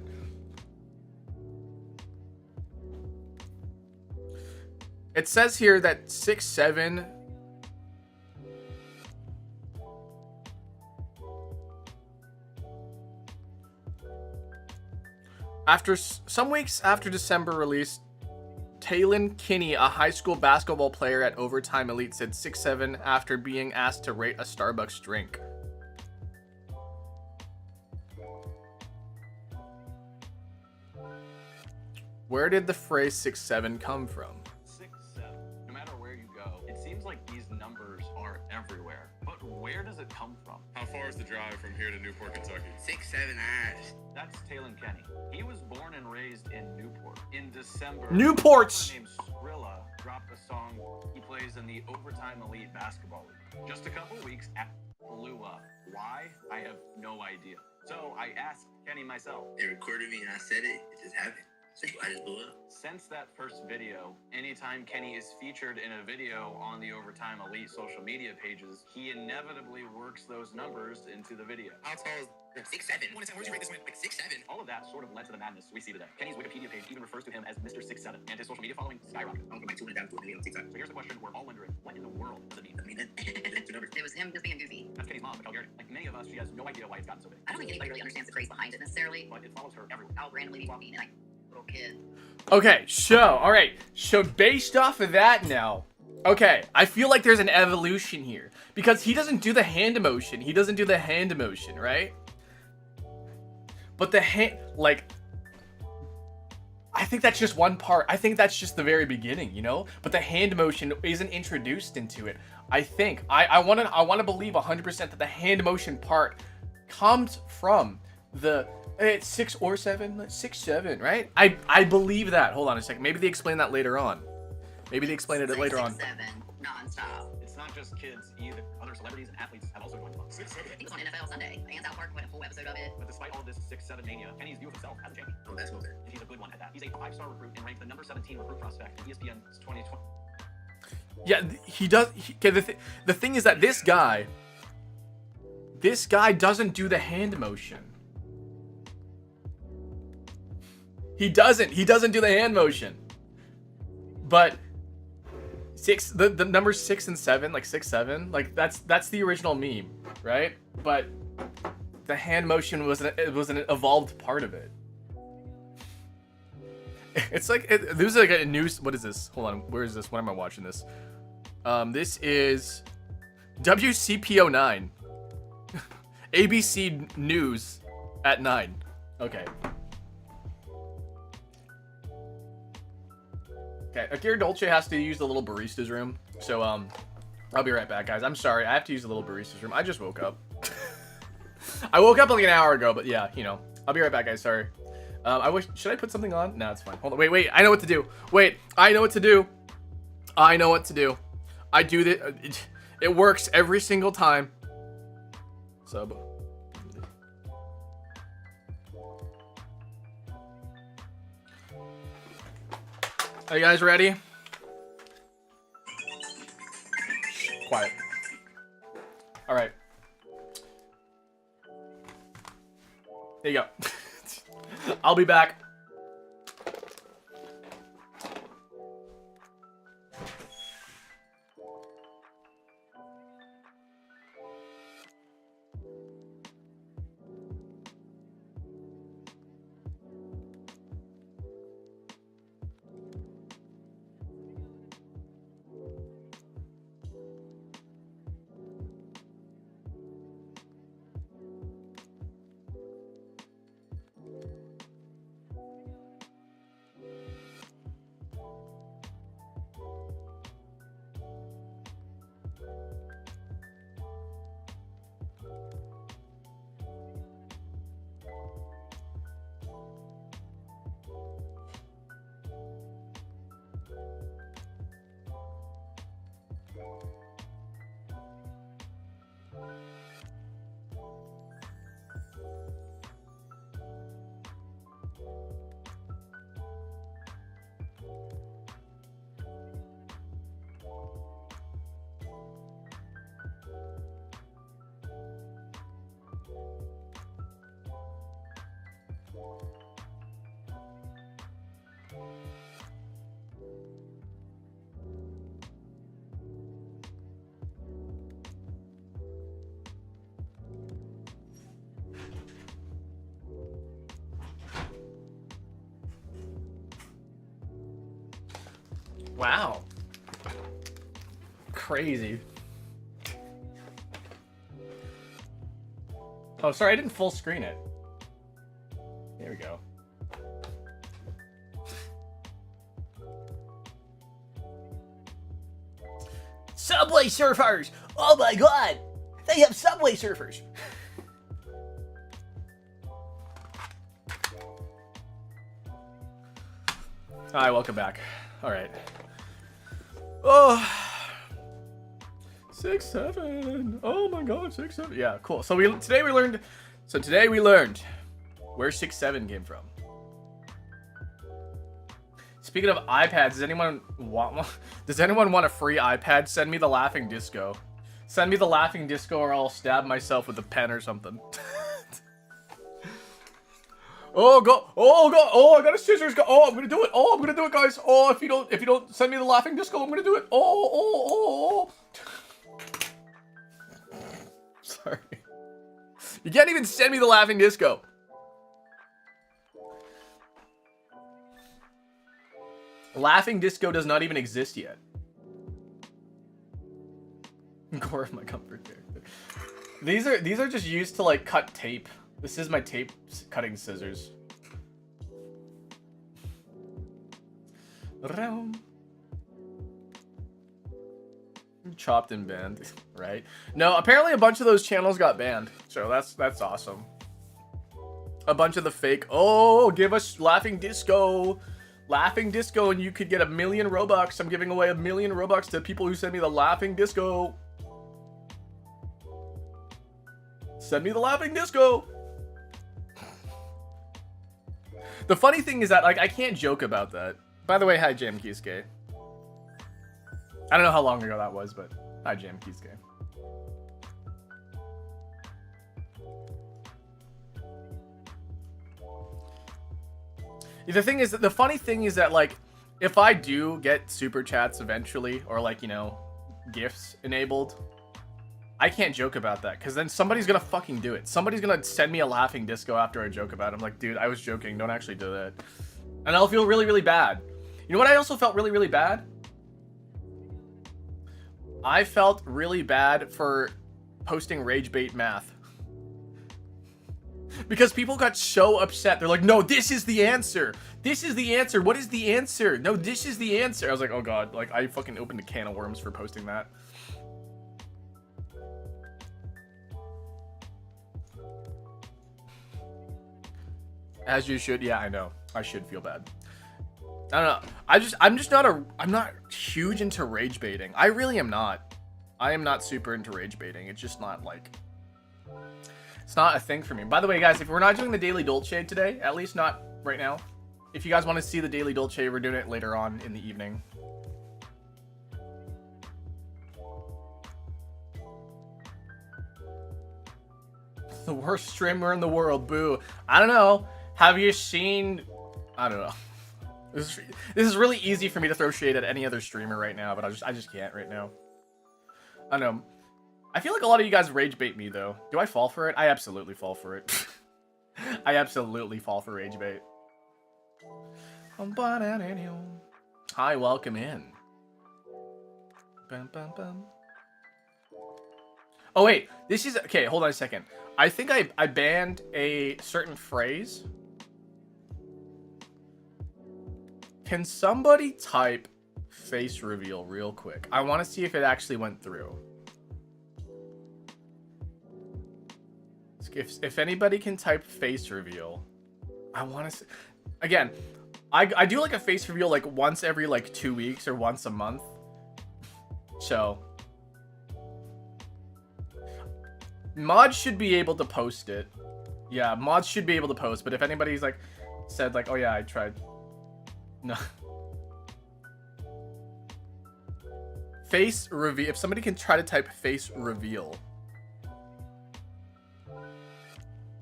It says here that 6-7... Some weeks after December release, Talon Kinney, a high school basketball player at Overtime Elite, said 6-7 after being asked to rate a Starbucks drink. Where did the phrase 6-7 come from? 6-7. No matter where you go, it seems like these numbers are everywhere. But Where does it come from? How far is the drive from here to Newport, Kentucky? 6-7 hours. That's Talon Kenny. He was born and raised in Newport. In December, Newport! a rapper named Skrilla dropped a song he plays in the Overtime Elite Basketball League. Just a couple weeks after it blew up. Why? I have no idea. So I asked Kenny myself. They recorded me and I said it. It just happened. So I just blew up. Since that first video, anytime Kenny is featured in a video on the Overtime Elite social media pages, he inevitably works those numbers into the video. How tall is 6'7"? Where'd you rate this one? Like 6'7"? All of that sort of led to the madness we see today. Kenny's Wikipedia page even refers to him as Mr. 6'7", and his social media following skyrocketed. I'm from like 200 down to 1 million on TikTok. So here's the question we're all wondering: what in the world does it mean? I mean, that's two numbers. It was him just being goofy. That's Kenny's mom, Michelle Garrett. Like many of us, she has no idea why it's gotten so big. I don't think anybody really understands the craze behind it necessarily. But it follows her everywhere. I'll randomly be walking and like little kid. Okay, so, alright. So, based off of that now, okay, I feel like there's an evolution here. Because he doesn't do the hand emotion. He doesn't do the hand emotion, right? But the hand, like, I think that's just one part. I think that's just the very beginning, you know? But the hand motion isn't introduced into it. I think, I want to believe 100% that the hand motion part comes from the... It's 6 or 7, 6'7", right? I believe that. Hold on a second. Maybe they explain that later on. Maybe they explain it later on. 6'7", nonstop. It's not just kids either. Other celebrities and athletes have also joined the club. 6'7". He was on NFL Sunday. And South Park went a full episode of it. But despite all of this 6'7" mania, Kenny's view of himself as a champion. I'm a basketball player. And he's a good one at that. He's a 5-star recruit and ranked the number 17 recruit prospect in ESPN's 2020. Yeah, he does. Okay, the thing is that this guy doesn't do the hand motion. He doesn't do the hand motion. But the numbers 6 and 7, like 6'7", like that's the original meme, right? But the hand motion was an evolved part of it. It's like this is like a news. What is this? Hold on, where is this? When am I watching this? This is WCPO9, ABC News at 9. Okay. Okay, Akira Dolce has to use the little barista's room, so I'll be right back, guys. I'm sorry, I have to use the little barista's room. I just woke up. I woke up like an hour ago, but yeah, you know. I'll be right back, guys. Sorry. Should I put something on? No, it's fine. Hold on. Wait. I know what to do. I know what to do. I do this. It works every single time. Sub. Are you guys ready? Shh, quiet. All right. There you go. I'll be back. Wow. Crazy. Oh, sorry, I didn't full screen it. There we go. Subway Surfers! Oh my god! They have Subway Surfers. Hi, welcome back. All right. Oh, 6, 7. Oh my God, 6, 7. Yeah, cool. So today we learned where 6, 7 came from. Speaking of iPads, does anyone want a free iPad? Send me the laughing disco. Send me the laughing disco, or I'll stab myself with a pen or something. Oh go! Oh go! Oh, I got a scissors. Go! Oh, I'm gonna do it. Oh, I'm gonna do it, guys. Oh, if you don't send me the laughing disco, I'm gonna do it. Oh. Sorry. You can't even send me the laughing disco. Laughing disco does not even exist yet. Core of my comfort character. These are just used to like cut tape. This is my tape cutting scissors. Chopped and banned, right? No, apparently a bunch of those channels got banned. So that's awesome. A bunch of the fake. Oh, give us laughing disco. Laughing disco, and you could get 1,000,000 Robux. I'm giving away 1,000,000 Robux to people who send me the laughing disco. Send me the laughing disco. The funny thing is that like I can't joke about that. By the way, hi Jam Kisuke. I don't know how long ago that was, but hi Jam Kisuke. The funny thing is that like if I do get super chats eventually, or like, you know, gifts enabled, I can't joke about that, because then somebody's gonna fucking do it. Somebody's gonna send me a laughing disco after I joke about it. I'm like, dude, I was joking. Don't actually do that. And I'll feel really, really bad. You know what I also felt really, really bad? I felt really bad for posting rage bait math. Because people got so upset. They're like, no, this is the answer. This is the answer. What is the answer? No, this is the answer. I was like, oh God. Like, I fucking opened a can of worms for posting that. As you should. Yeah, I know. I should feel bad. I don't know. I'm not huge into rage baiting. I really am not. I am not super into rage baiting. It's just not like... It's not a thing for me. By the way, guys, if we're not doing the Daily Dolce today, at least not right now. If you guys want to see the Daily Dolce, we're doing it later on in the evening. The worst streamer in the world, boo. I don't know. Have you seen... I don't know. This is really easy for me to throw shade at any other streamer right now, but I just can't right now. I don't know. I feel like a lot of you guys rage bait me, though. Do I fall for it? I absolutely fall for it. I absolutely fall for rage bait. Hi, welcome in. Oh, wait. This is... Okay, hold on a second. I think I banned a certain phrase. Can somebody type face reveal real quick? I want to see if it actually went through. If anybody can type face reveal, I want to see. Again, I do like a face reveal like once every like 2 weeks or once a month. So mods should be able to post it. Yeah, mods should be able to post, but if anybody's like said like, oh yeah, I tried. No. Face reveal. If somebody can try to type face reveal.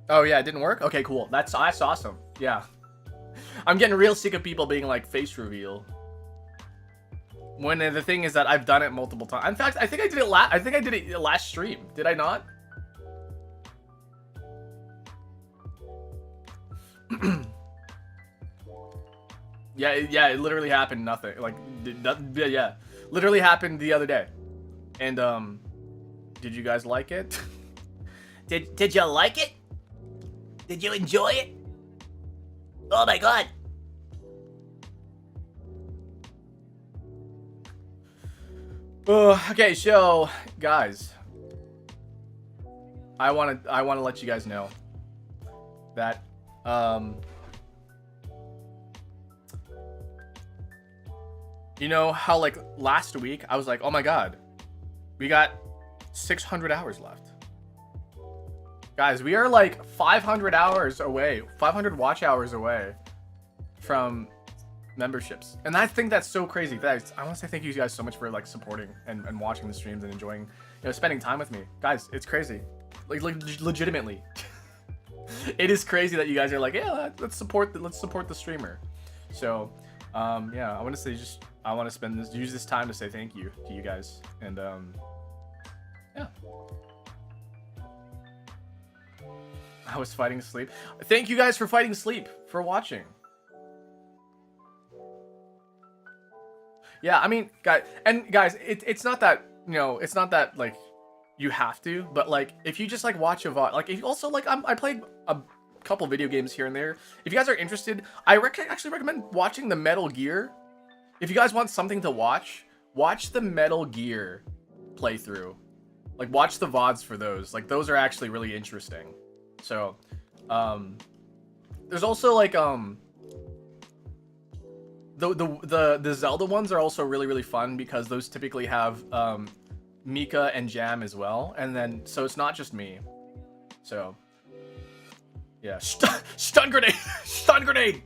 Oh yeah, it didn't work? Okay, cool. That's awesome. Yeah. I'm getting real sick of people being like face reveal. When the thing is that I've done it multiple times. In fact, I think I did it last stream. Did I not? Yeah, it literally happened nothing. Like yeah. Literally happened the other day. And did you guys like it? Did you like it? Did you enjoy it? Oh my God. Okay, so guys, I want to let you guys know that you know how like last week I was like, oh my god, we got 600 hours left. Guys, we are like 500 hours away, 500 watch hours away from memberships. And I think that's so crazy. Guys, I want to say thank you guys so much for like supporting and watching the streams and enjoying, you know, spending time with me. Guys, it's crazy. Like legitimately. It is crazy that you guys are like, yeah, let's support the streamer. So, yeah, I want to say I want to use this time to say thank you to you guys. And yeah. I was fighting sleep. Thank you guys for fighting sleep, for watching. Yeah, I mean, guys, it's not that, you know, it's not that like you have to, but like if you just like watch a VOD, like if you also like I played a couple video games here and there. If you guys are interested, I actually recommend watching the Metal Gear. If you guys want something to watch the Metal Gear playthrough. Like watch the VODs for those. Like those are actually really interesting. So, there's also like the Zelda ones are also really fun because those typically have Mika and Jam as well, and then so it's not just me. So, yeah, stun grenade, stun grenade.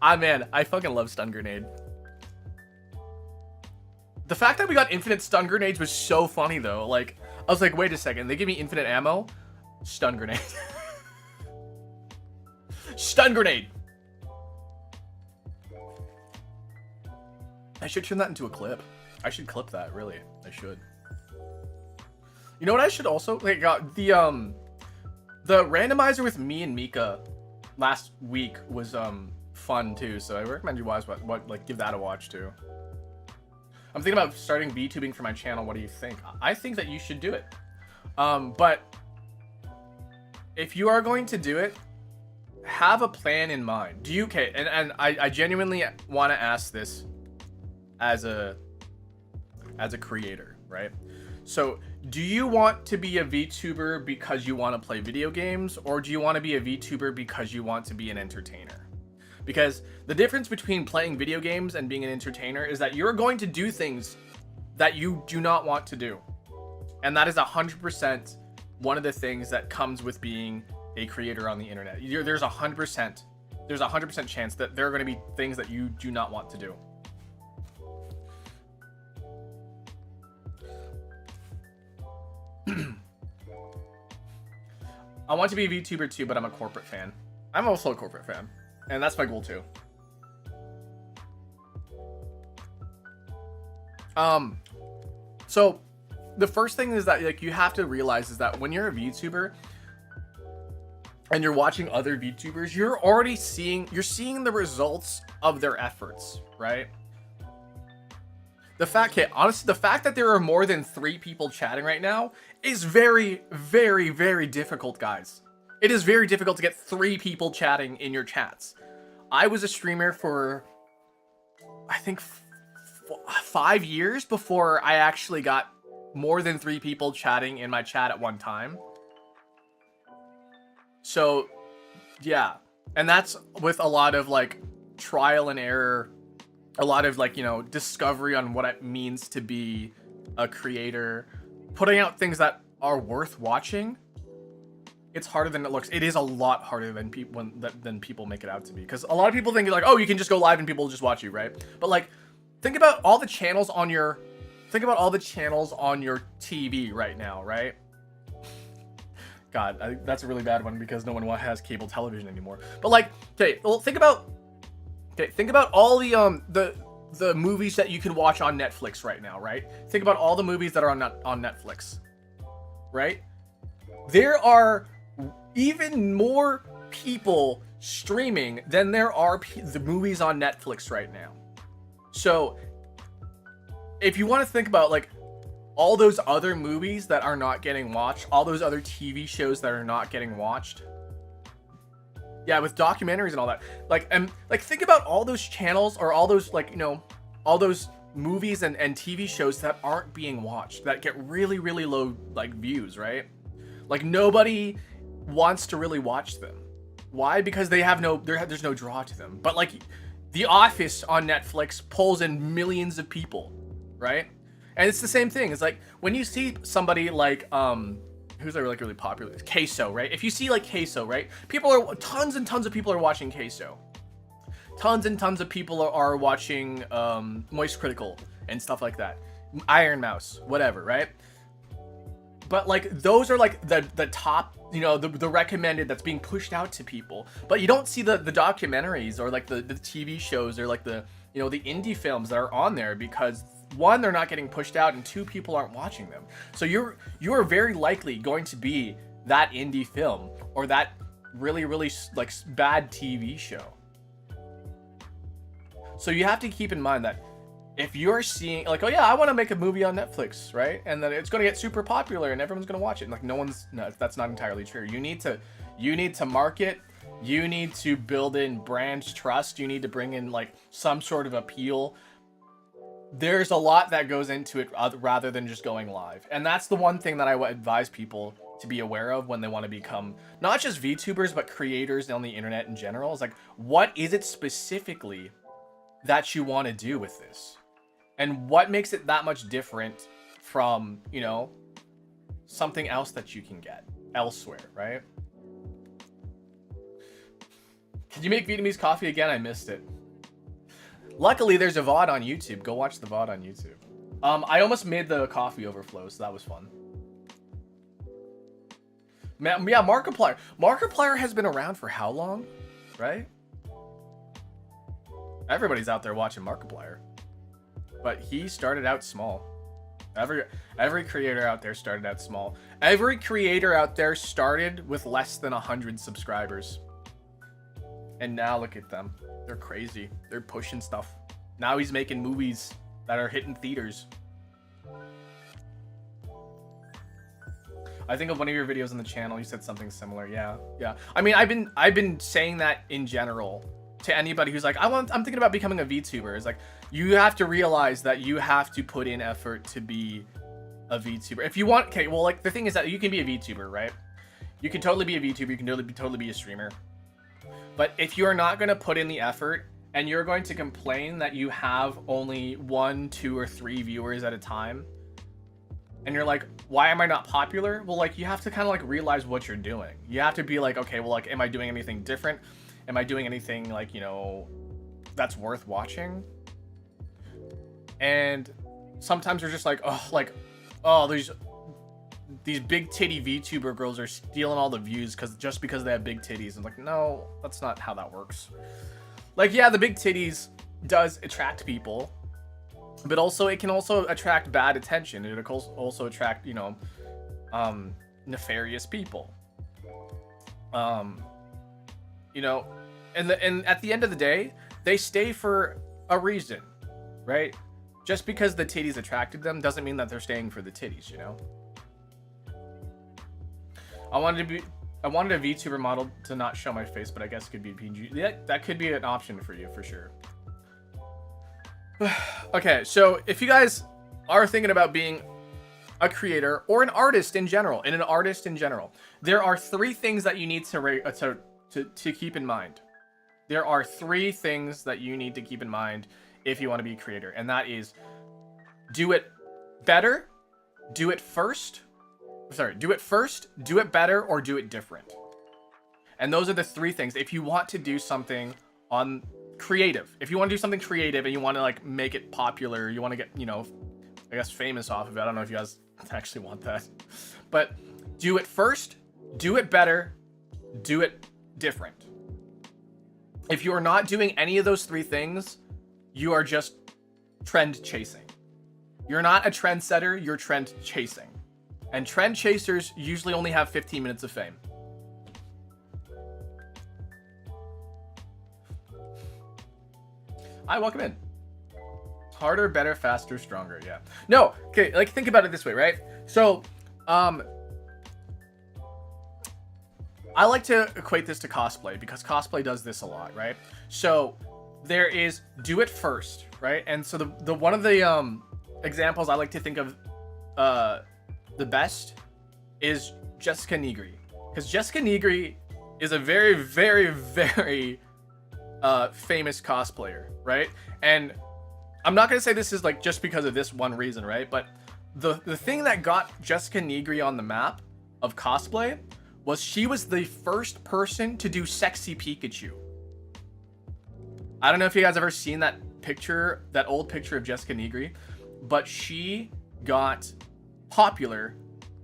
Ah man, I fucking love stun grenade. The fact that we got infinite stun grenades was so funny though. Like I was like, wait a second, they give me infinite ammo, stun grenade. Stun grenade. I should turn that into a clip. I should clip that, really. I should. You know what I should also like the randomizer with me and Mika last week was fun too, so I recommend you guys like give that a watch too. I'm thinking about starting VTubing for my channel. What do you think? I think that you should do it. But if you are going to do it, have a plan in mind. Do you, okay, and I genuinely want to ask this as a creator, right? So do you want to be a VTuber because you want to play video games, or do you want to be a VTuber because you want to be an entertainer? Because the difference between playing video games and being an entertainer is that you're going to do things that you do not want to do. And that is 100% one of the things that comes with being a creator on the internet. There's 100% chance that there are going to be things that you do not want to do. I want to be a VTuber too, but I'm a corporate fan. I'm also a corporate fan, and that's my goal too. So the first thing is that like you have to realize is that when you're a VTuber and you're watching other VTubers, you're seeing the results of their efforts, right? The fact that there are more than 3 people chatting right now is very difficult, guys. It is very difficult to get 3 people chatting in your chats. I was a streamer for, I think, 5 years before I actually got more than 3 people chatting in my chat at one time. So, yeah. And that's with a lot of, like, trial and error, a lot of, like, you know, discovery on what it means to be a creator, putting out things that are worth watching. It's harder than it looks. It is a lot harder than people make it out to be. Because a lot of people think, like, oh, you can just go live and people will just watch you, right? But, like, think about all the channels on your... Think about all the channels on your TV right now, right? God, that's a really bad one because no one has cable television anymore. But, like, okay, well, think about all the movies that you can watch on Netflix right now, right? Think about all the movies that are on Netflix, right? There are even more people streaming than there are the movies on Netflix right now. So, if you want to think about, like, all those other movies that are not getting watched, all those other TV shows that are not getting watched, yeah, with documentaries and all that, like, and like think about all those channels or all those, like, you know, all those movies and TV shows that aren't being watched, that get really low, like, views, right? Like nobody wants to really watch them. Why? Because they have there's no draw to them. But like The Office on Netflix pulls in millions of people, right? And it's the same thing. It's like when you see somebody like who's like really popular, Queso, right? If you see like Queso, right? Tons and tons of people are watching Queso. Tons and tons of people are watching Moist Critical and stuff like that. Iron Mouse, whatever, right? But like those are like the top, you know, the recommended that's being pushed out to people. But you don't see the documentaries or like the TV shows or like the, you know, the indie films that are on there because one, they're not getting pushed out, and two, people aren't watching them. So you are very likely going to be that indie film or that really like bad TV show. So you have to keep in mind that if you're seeing like, oh yeah, I want to make a movie on Netflix, right? And then it's going to get super popular and everyone's going to watch it. And like no, that's not entirely true. You need to market, you need to build in brand trust, you need to bring in like some sort of appeal. There's a lot that goes into it rather than just going live. And that's the one thing that I would advise people to be aware of when they want to become not just VTubers, but creators on the internet in general. Is like, what is it specifically that you want to do with this? And what makes it that much different from, you know, something else that you can get elsewhere, right? Can you make Vietnamese coffee again? I missed it. Luckily, there's a VOD on YouTube. Go watch the VOD on YouTube. I almost made the coffee overflow, so that was fun. Yeah, Markiplier. Markiplier has been around for how long, right? Everybody's out there watching Markiplier. But he started out small. Every creator out there started out small. Every creator out there started with less than 100 subscribers. And now look at them. They're crazy. They're pushing stuff. Now he's making movies that are hitting theaters. I think of one of your videos on the channel, you said something similar. Yeah. I mean, I've been saying that in general to anybody who's like, I'm thinking about becoming a VTuber. It's like, you have to realize that you have to put in effort to be a VTuber. If you want, okay, well, like the thing is that you can be a VTuber, right? You can totally be a VTuber. You can totally be a streamer. But if you're not going to put in the effort and you're going to complain that you have only 1, 2, or 3 viewers at a time, and you're like, why am I not popular? Well, like, you have to kind of like realize what you're doing. You have to be like, okay, well, like, am I doing anything different? Am I doing anything like, you know, that's worth watching? And sometimes you're just like, oh, these big titty VTuber girls are stealing all the views just because they have big titties. And like, no, that's not how that works. Like, yeah, the big titties does attract people, but also it can also attract bad attention. It can also attract, you know, nefarious people. You know, and at the end of the day, they stay for a reason, right? Just because the titties attracted them doesn't mean that they're staying for the titties, you know? I wanted a VTuber model to not show my face, but I guess it could be PG. Yeah, that could be an option for you, for sure. Okay, so if you guys are thinking about being a creator or an artist in general, there are 3 things that you need to keep in mind. There are 3 things that you need to keep in mind if you want to be a creator, and that is do it better, do it first, do it better, or do it different. And those are the 3 things. If you want to do something on creative, if you want to do something creative and you want to like make it popular, you want to get, you know, I guess famous off of it. I don't know if you guys actually want that, but do it first, do it better, do it different. If you are not doing any of those 3 things, you are just trend chasing. You're not a trendsetter, you're trend chasing. And trend chasers usually only have 15 minutes of fame. Hi, welcome in. Harder, better, faster, stronger, yeah. No, okay, like think about it this way, right? So, I like to equate this to cosplay because cosplay does this a lot, right? So there is do it first, right? And so the one of the examples I like to think of the best is Jessica Nigri. Because Jessica Nigri is a very, very, very famous cosplayer, right? And I'm not gonna say this is like just because of this one reason, right? But the thing that got Jessica Nigri on the map of cosplay was she was the first person to do sexy Pikachu. I don't know if you guys ever seen that picture, that old picture of Jessica Nigri, but she got popular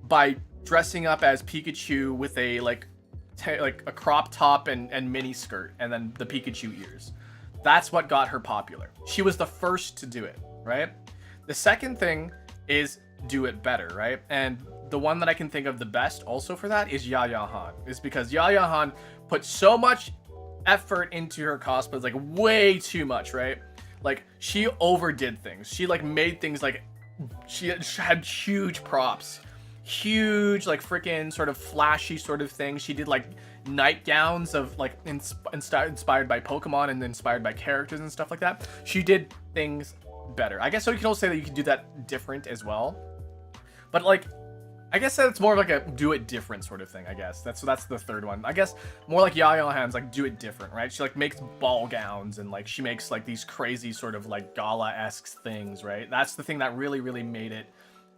by dressing up as Pikachu with a like a crop top and mini skirt and then the Pikachu ears. That's what got her popular. She was the first to do it, right? The second thing is do it better, right? And the one that I can think of the best also for that is Yaya Han. Is because Yaya Han put so much effort into her cosplays, like way too much, right? Like she overdid things. She like made things like she had huge props, huge like freaking sort of flashy sort of thing. She did like nightgowns of like inspired by Pokemon and inspired by characters and stuff like that. She did things better. I guess so you can also say that you can do that different as well. But like I guess that's more of like a do it different sort of thing, I guess. That's the third one. I guess more like Yaya Han's like do it different, right? She like makes ball gowns and like she makes like these crazy sort of like gala-esque things, right? That's the thing that really, really made it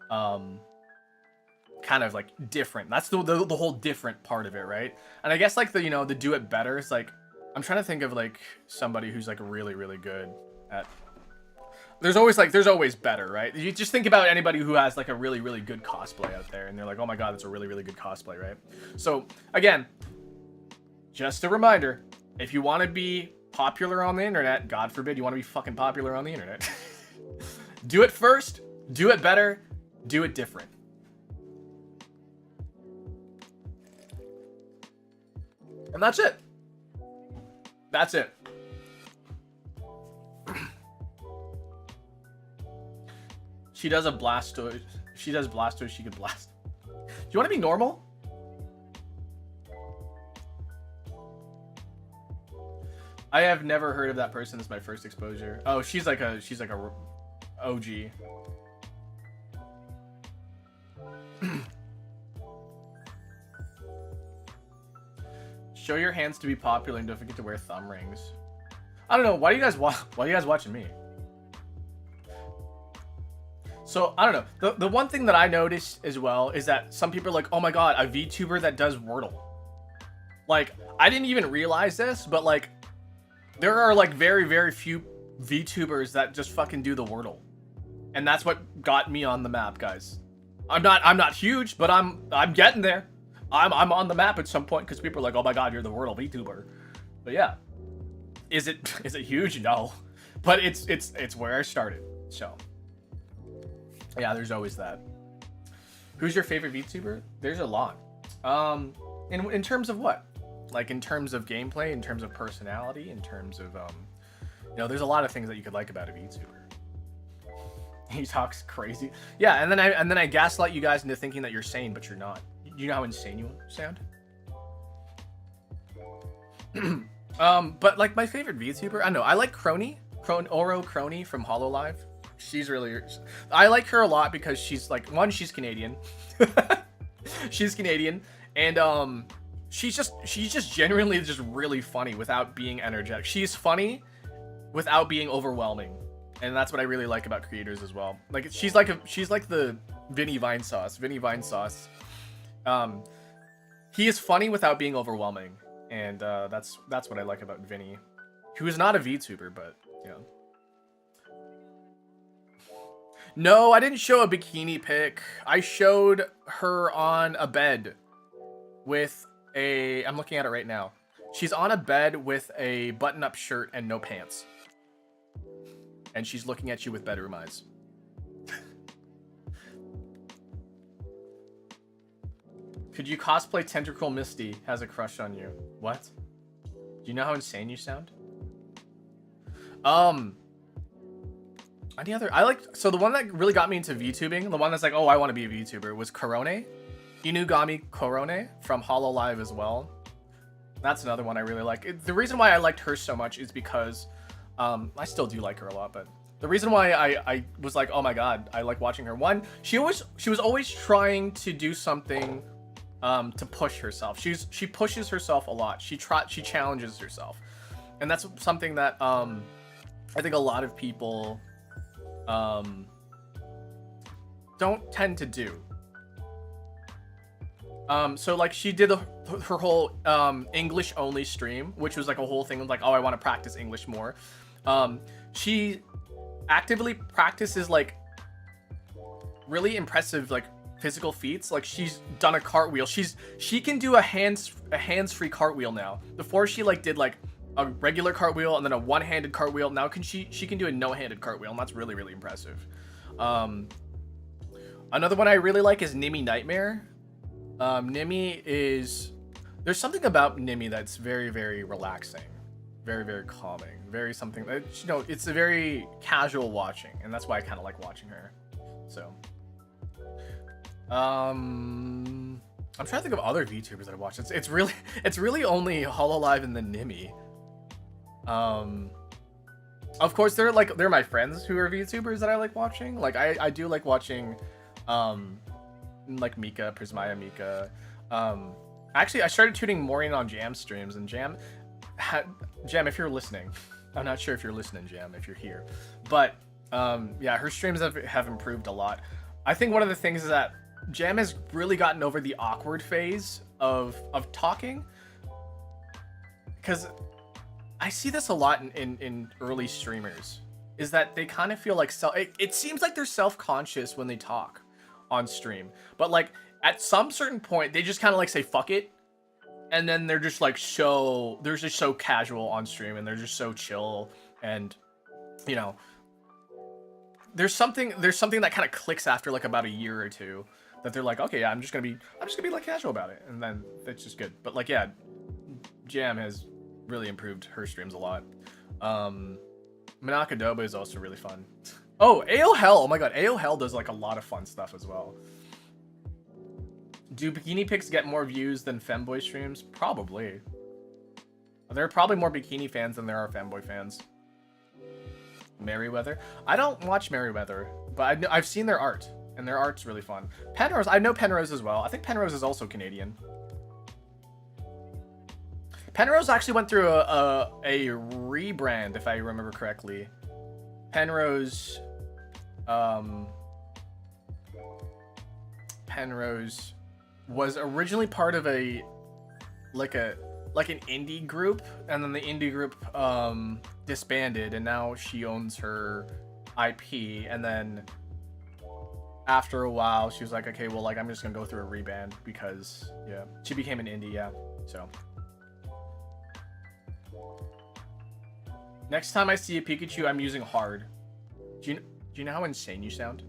kind of like different. That's the whole different part of it, right? And I guess like the, you know, the do it better is like, I'm trying to think of like somebody who's like really, really good at, there's always better, right? You just think about anybody who has like a really, really good cosplay out there and they're like, oh my God, that's a really, really good cosplay, right? So again, just a reminder, if you want to be popular on the internet, God forbid you want to be fucking popular on the internet, do it first, do it better, do it different. And that's it. That's it. She does a Blastoise. If she does Blastoise, she could blast. Do you want to be normal? I have never heard of that person. This is my first exposure. Oh, she's like a OG. Show your hands to be popular and don't forget to wear thumb rings. I don't know. Why are you guys watching me? So, I don't know. The one thing that I noticed as well is that some people are like, oh my God, a VTuber that does Wordle. Like, I didn't even realize this, but like, there are like very, very few VTubers that just fucking do the Wordle. And that's what got me on the map, guys. I'm not huge, but I'm getting there. I'm on the map at some point because people are like, oh my God, you're the Wordle VTuber. But yeah. Is it huge? No. But it's where I started. So yeah, there's always that. Who's your favorite VTuber? There's a lot. In terms of what? Like in terms of gameplay, in terms of personality, in terms of you know, there's a lot of things that you could like about a VTuber. He talks crazy. Yeah, and then I gaslight you guys into thinking that you're sane, but you're not. You know how insane you sound? But like my favorite VTuber, I don't know, I like Oro Crony from HoloLive. She's really, I like her a lot because she's like, one, she's Canadian. She's Canadian, and she's just genuinely just really funny without being energetic. She's funny without being overwhelming, and that's what I really like about creators as well. Like she's like the Vinny Vinesauce. Vinny Vinesauce. He is funny without being overwhelming, and that's what I like about Vinny, who is not a VTuber, but you know. No, I didn't show a bikini pic. I showed her on a bed with a, I'm looking at it right now. She's on a bed with a button-up shirt and no pants. And she's looking at you with bedroom eyes. Could you cosplay Tentacle Misty has a crush on you? What? Do you know how insane you sound? Any other? So the one that really got me into VTubing, the one that's like, oh, I want to be a VTuber, was Korone. Inugami Korone from HoloLive as well. That's another one I really like. The reason why I liked her so much is because, I still do like her a lot, but The reason why I was like, oh my god, I like watching her. One, she was always trying to do something to push herself. She pushes herself a lot. She challenges herself. And that's something that I think a lot of people don't tend to do. So like she did her whole English only stream, which was like a whole thing of like, oh, I want to practice English more. She actively practices like really impressive like physical feats. Like she's done a cartwheel. She can do a hands-free cartwheel now. Before she like did like a regular cartwheel and then a one-handed cartwheel. Now she can do a no-handed cartwheel, and that's really, really impressive. Another one I really like is Nimmy Nightmare. Nimmy is, there's something about Nimmy that's very, very relaxing, very, very calming, very something that, you know, it's a very casual watching, and that's why I kind of like watching her. So I'm trying to think of other VTubers that I watch. It's really only Hololive and then Nimmy. Of course they're my friends who are VTubers that I like watching. Like I do like watching like Mika, Prismaya Mika. Actually I started tuning more in on Jam streams, and Jam, if you're listening, I'm not sure if you're listening, Jam, if you're here, but yeah, her streams have improved a lot. I think one of the things is that Jam has really gotten over the awkward phase of talking, because I see this a lot in early streamers, is that they kind of feel like it seems like they're self-conscious when they talk on stream, but like at some certain point they just kind of like say fuck it, and then they're just like so casual on stream, and they're just so chill, and you know, there's something that kind of clicks after like about a year or two, that they're like, okay, yeah, I'm just gonna be like casual about it, and then it's just good. But like, yeah, Jam has really improved her streams a lot. Minakadoba is also really fun. Oh, AO Hell, oh my god, AO Hell does like a lot of fun stuff as well. Do bikini pics get more views than femboy streams? Probably. There are probably more bikini fans than there are femboy fans. Merryweather, I don't watch Merryweather, but I've seen their art, and their art's really fun. Penrose, I know Penrose as well. I think Penrose is also Canadian. Penrose actually went through a rebrand, if I remember correctly. Penrose was originally part of an indie group, and then the indie group disbanded, and now she owns her IP, and then after a while she was like, okay, well, like I'm just gonna go through a rebrand, because yeah, she became an indie, yeah. So next time I see a Pikachu, I'm using hard. Do you know how insane you sound?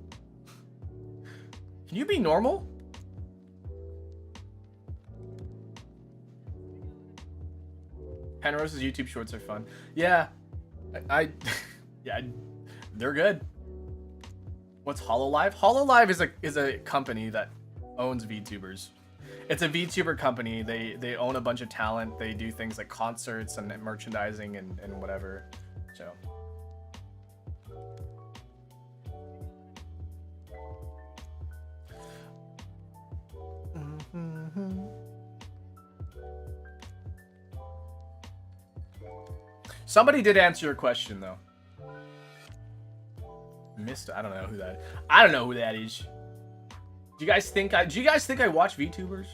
Can you be normal? Penrose's YouTube shorts are fun. Yeah, yeah, they're good. What's Hololive? Hololive is a company that owns VTubers. It's a VTuber company. They own a bunch of talent. They do things like concerts and merchandising and whatever. So somebody did answer your question though. Missed. I don't know who that. I don't know who that is. Do you guys think I watch VTubers?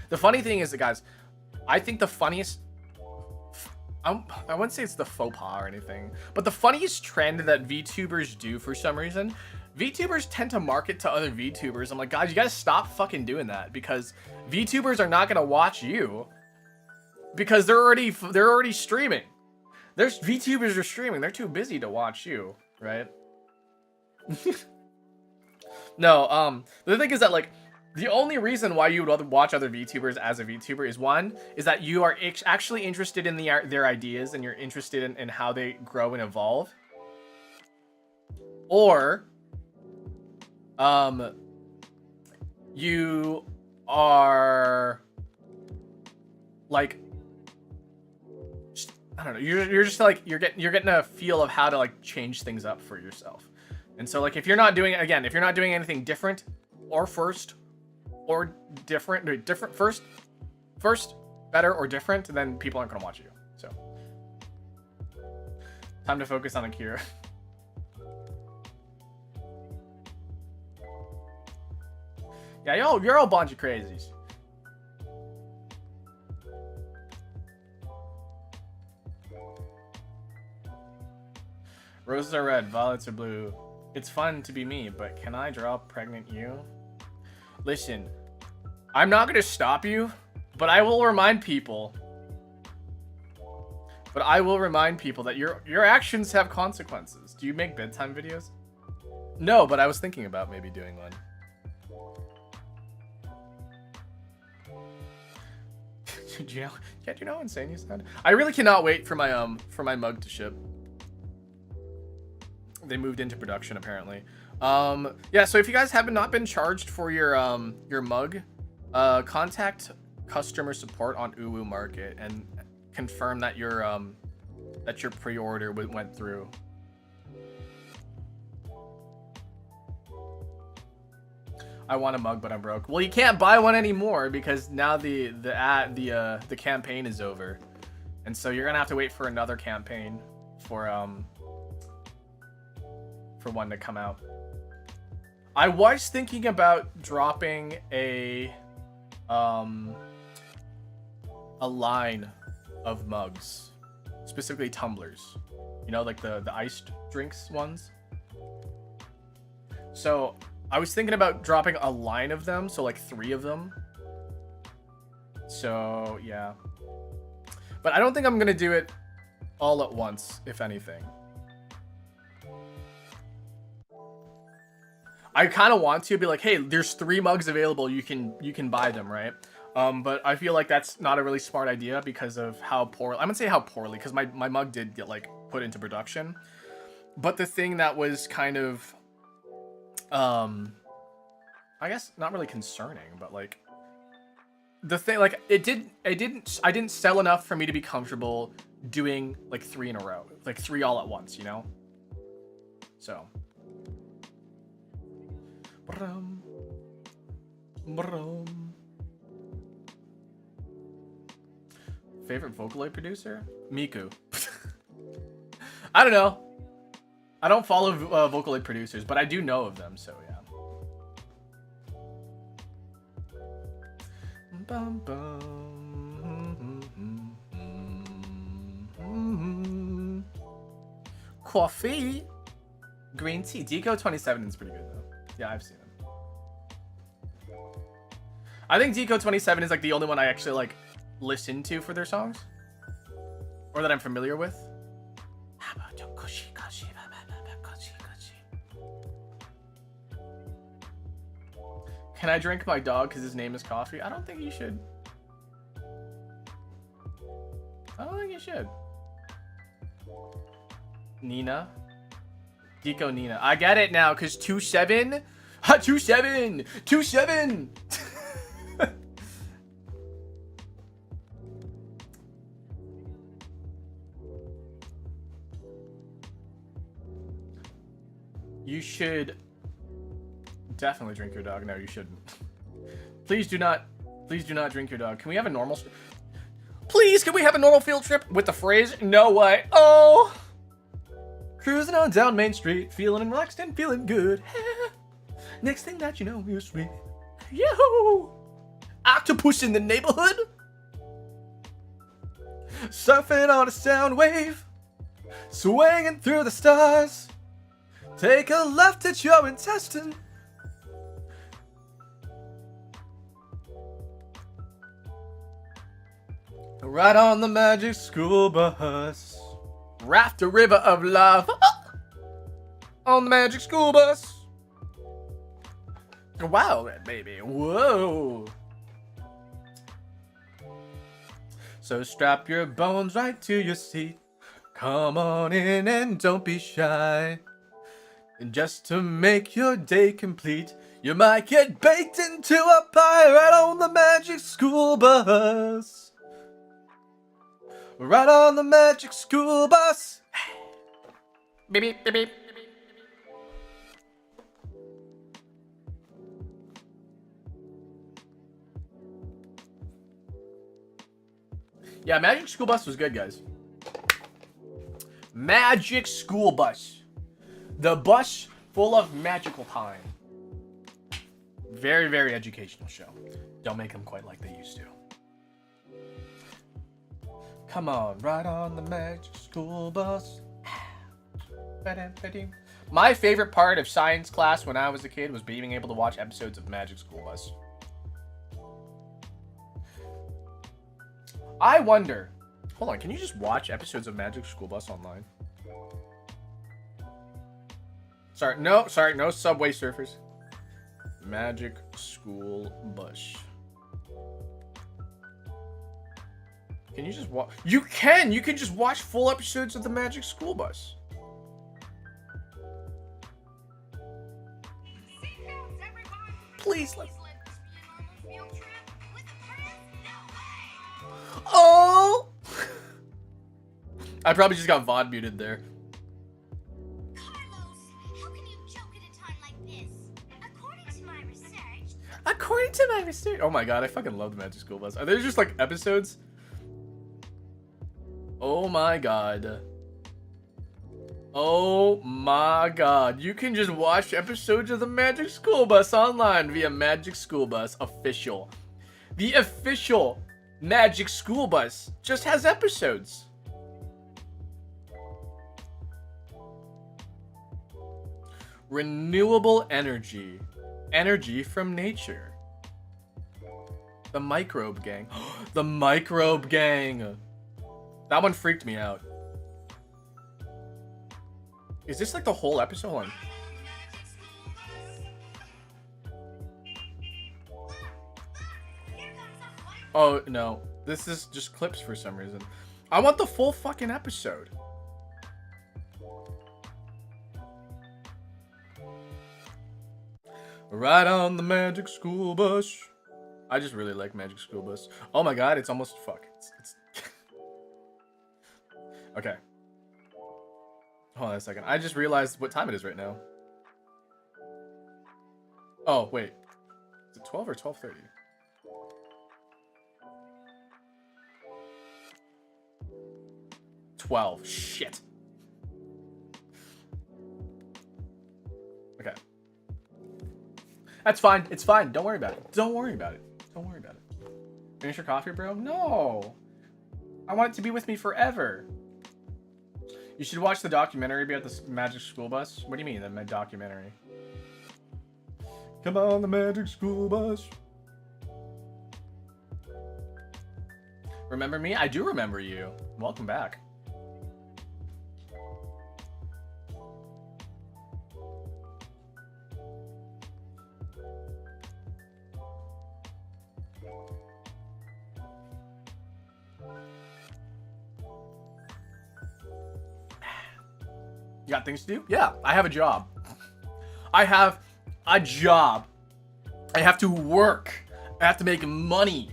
The funny thing is that, guys, I think the funniest, I wouldn't say it's the faux pas or anything, but the funniest trend that VTubers do for some reason, VTubers tend to market to other VTubers. I'm like, guys, you gotta stop fucking doing that, because VTubers are not gonna watch you, because they're already streaming. There's VTubers are streaming. They're too busy to watch you, right? No, the thing is that, like, the only reason why you would watch other VTubers as a VTuber is, one, is that you are actually interested in their ideas, and you're interested in how they grow and evolve. Or, you are, like, I don't know. You're just like you're getting a feel of how to like change things up for yourself. And so like if you're not doing anything different or first or different first better or different, then people aren't gonna watch you. So time to focus on Akira. Yeah, you're all a bunch of crazies. Roses are red, violets are blue. It's fun to be me, but can I draw pregnant you? Listen, I'm not gonna stop you, but I will remind people. That your actions have consequences. Do you make bedtime videos? No, but I was thinking about maybe doing one. Do you know how insane you sound? I really cannot wait for my mug to ship. They moved into production apparently. Yeah, so if you guys have not been charged for your mug, contact customer support on Uwu Market and confirm that your pre-order went through. I want a mug, but I'm broke. Well, you can't buy one anymore because now the campaign is over, and so you're gonna have to wait for another campaign for one to come out. I was thinking about dropping a line of mugs, specifically tumblers. You know, like the iced drinks ones. So I was thinking about dropping a line of them, so like 3 of them. So yeah, but I don't think I'm gonna do it all at once, if anything. I kind of want to be like, hey, there's 3 mugs available, you can buy them, right? But I feel like that's not a really smart idea because of how poorly, I'm gonna say how poorly, because my mug did get like put into production. But the thing that was kind of I guess not really concerning, but like the thing, like I didn't sell enough for me to be comfortable doing like 3 in a row, like 3 all at once, you know? So brum, brum. Favorite Vocaloid producer? Miku. I don't know. I don't follow Vocaloid producers, but I do know of them, so yeah. Bum, bum. Coffee. Green tea. Deco 27 is pretty good though. Yeah, I've seen him. I think Deco 27 is like the only one I actually like listen to for their songs, or that I'm familiar with. Can I drink my dog because his name is Coffee? I don't think you should. I don't think you should. Nina. Deco Nina. I get it now, because 2-7. Ha, 2-7! 2-7! You should definitely drink your dog. No, you shouldn't. Please do not drink your dog. Can we have a normal... Please, can we have a normal field trip with the phrase, no way. Oh! Cruising on down Main Street, feeling relaxed and feeling good. Next thing that you know, you're sweet. Yo! Octopus in the neighborhood. Surfing on a sound wave. Swinging through the stars. Take a left at your intestine. Right on the magic school bus. Raft a river of love. On the magic school bus. Wow, baby. Whoa. So strap your bones right to your seat. Come on in and don't be shy. And just to make your day complete, you might get baked into a pie right on the magic school bus. Right on the magic school bus. Beep, beep, beep, beep. Yeah, Magic School Bus was good, guys. Magic School Bus. The bus full of magical time. Very, very educational show. Don't make them quite like they used to. Come on, ride on the Magic School Bus. My favorite part of science class when I was a kid was being able to watch episodes of Magic School Bus. I wonder. Hold on, can you just watch episodes of Magic School Bus online? Sorry, no Subway Surfers. Magic School Bus. Can you just watch? You can just watch full episodes of the Magic School Bus. Please let. Oh! I probably just got VOD muted there. Carlos, how can you joke at a time like this? According to my research. Oh my god, I fucking love the Magic School Bus. Are there just like episodes? Oh my god. Oh my god. You can just watch episodes of the Magic School Bus online via Magic School Bus official. The official Magic School Bus just has episodes. Renewable energy. Energy from nature. The Microbe Gang. The Microbe Gang. That one freaked me out. Is this like the whole episode? Hold on. Oh, no. This is just clips for some reason. I want the full fucking episode. Right on the Magic School Bus. I just really like Magic School Bus. Oh my god, it's almost... Fuck. It's okay. Hold on a second. I just realized what time it is right now. Oh, wait. Is it 12 or 12:30? Shit. Okay. That's fine. It's fine. Don't worry about it. Don't worry about it. Don't worry about it. Finish your coffee, bro? No. I want it to be with me forever. You should watch the documentary about this Magic School Bus. What do you mean, the documentary? Come on, the Magic School Bus. Remember me? I do remember you. Welcome back. You got things to do? Yeah, I have a job. I have a job. I have to work. I have to make money.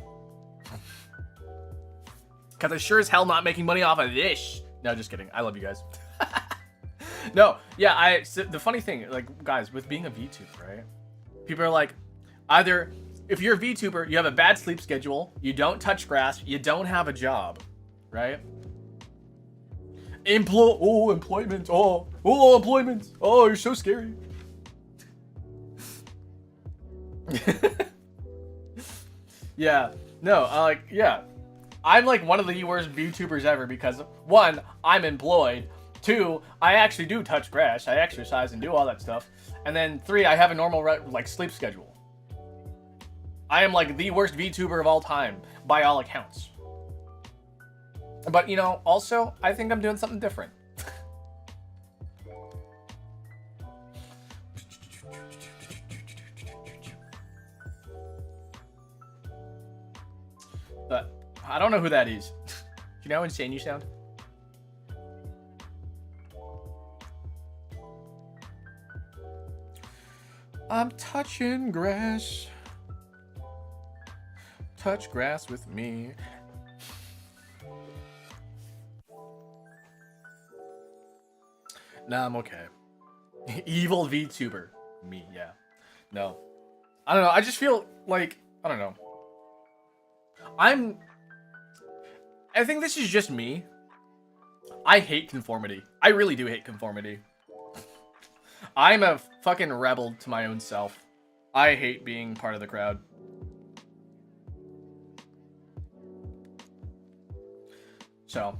Because I sure as hell not making money off of this. No, just kidding. I love you guys. No, yeah, so the funny thing, like, guys, with being a VTuber, right? People are like, either, if you're a VTuber, you have a bad sleep schedule, you don't touch grass, you don't have a job, right? Employment. Oh, employment. Oh, you're so scary. Yeah. No, yeah. I'm like one of the worst VTubers ever because 1, I'm employed. 2, I actually do touch grass. I exercise and do all that stuff. And then 3, I have a normal like sleep schedule. I am like the worst VTuber of all time by all accounts. But, you know, also, I think I'm doing something different. But I don't know who that is. Do you know how insane you sound? I'm touching grass. Touch grass with me. Nah, I'm okay. Evil VTuber. Me, yeah. No. I don't know. I just feel like, I don't know. I think this is just me. I hate conformity. I really do hate conformity. I'm a fucking rebel to my own self. I hate being part of the crowd. So,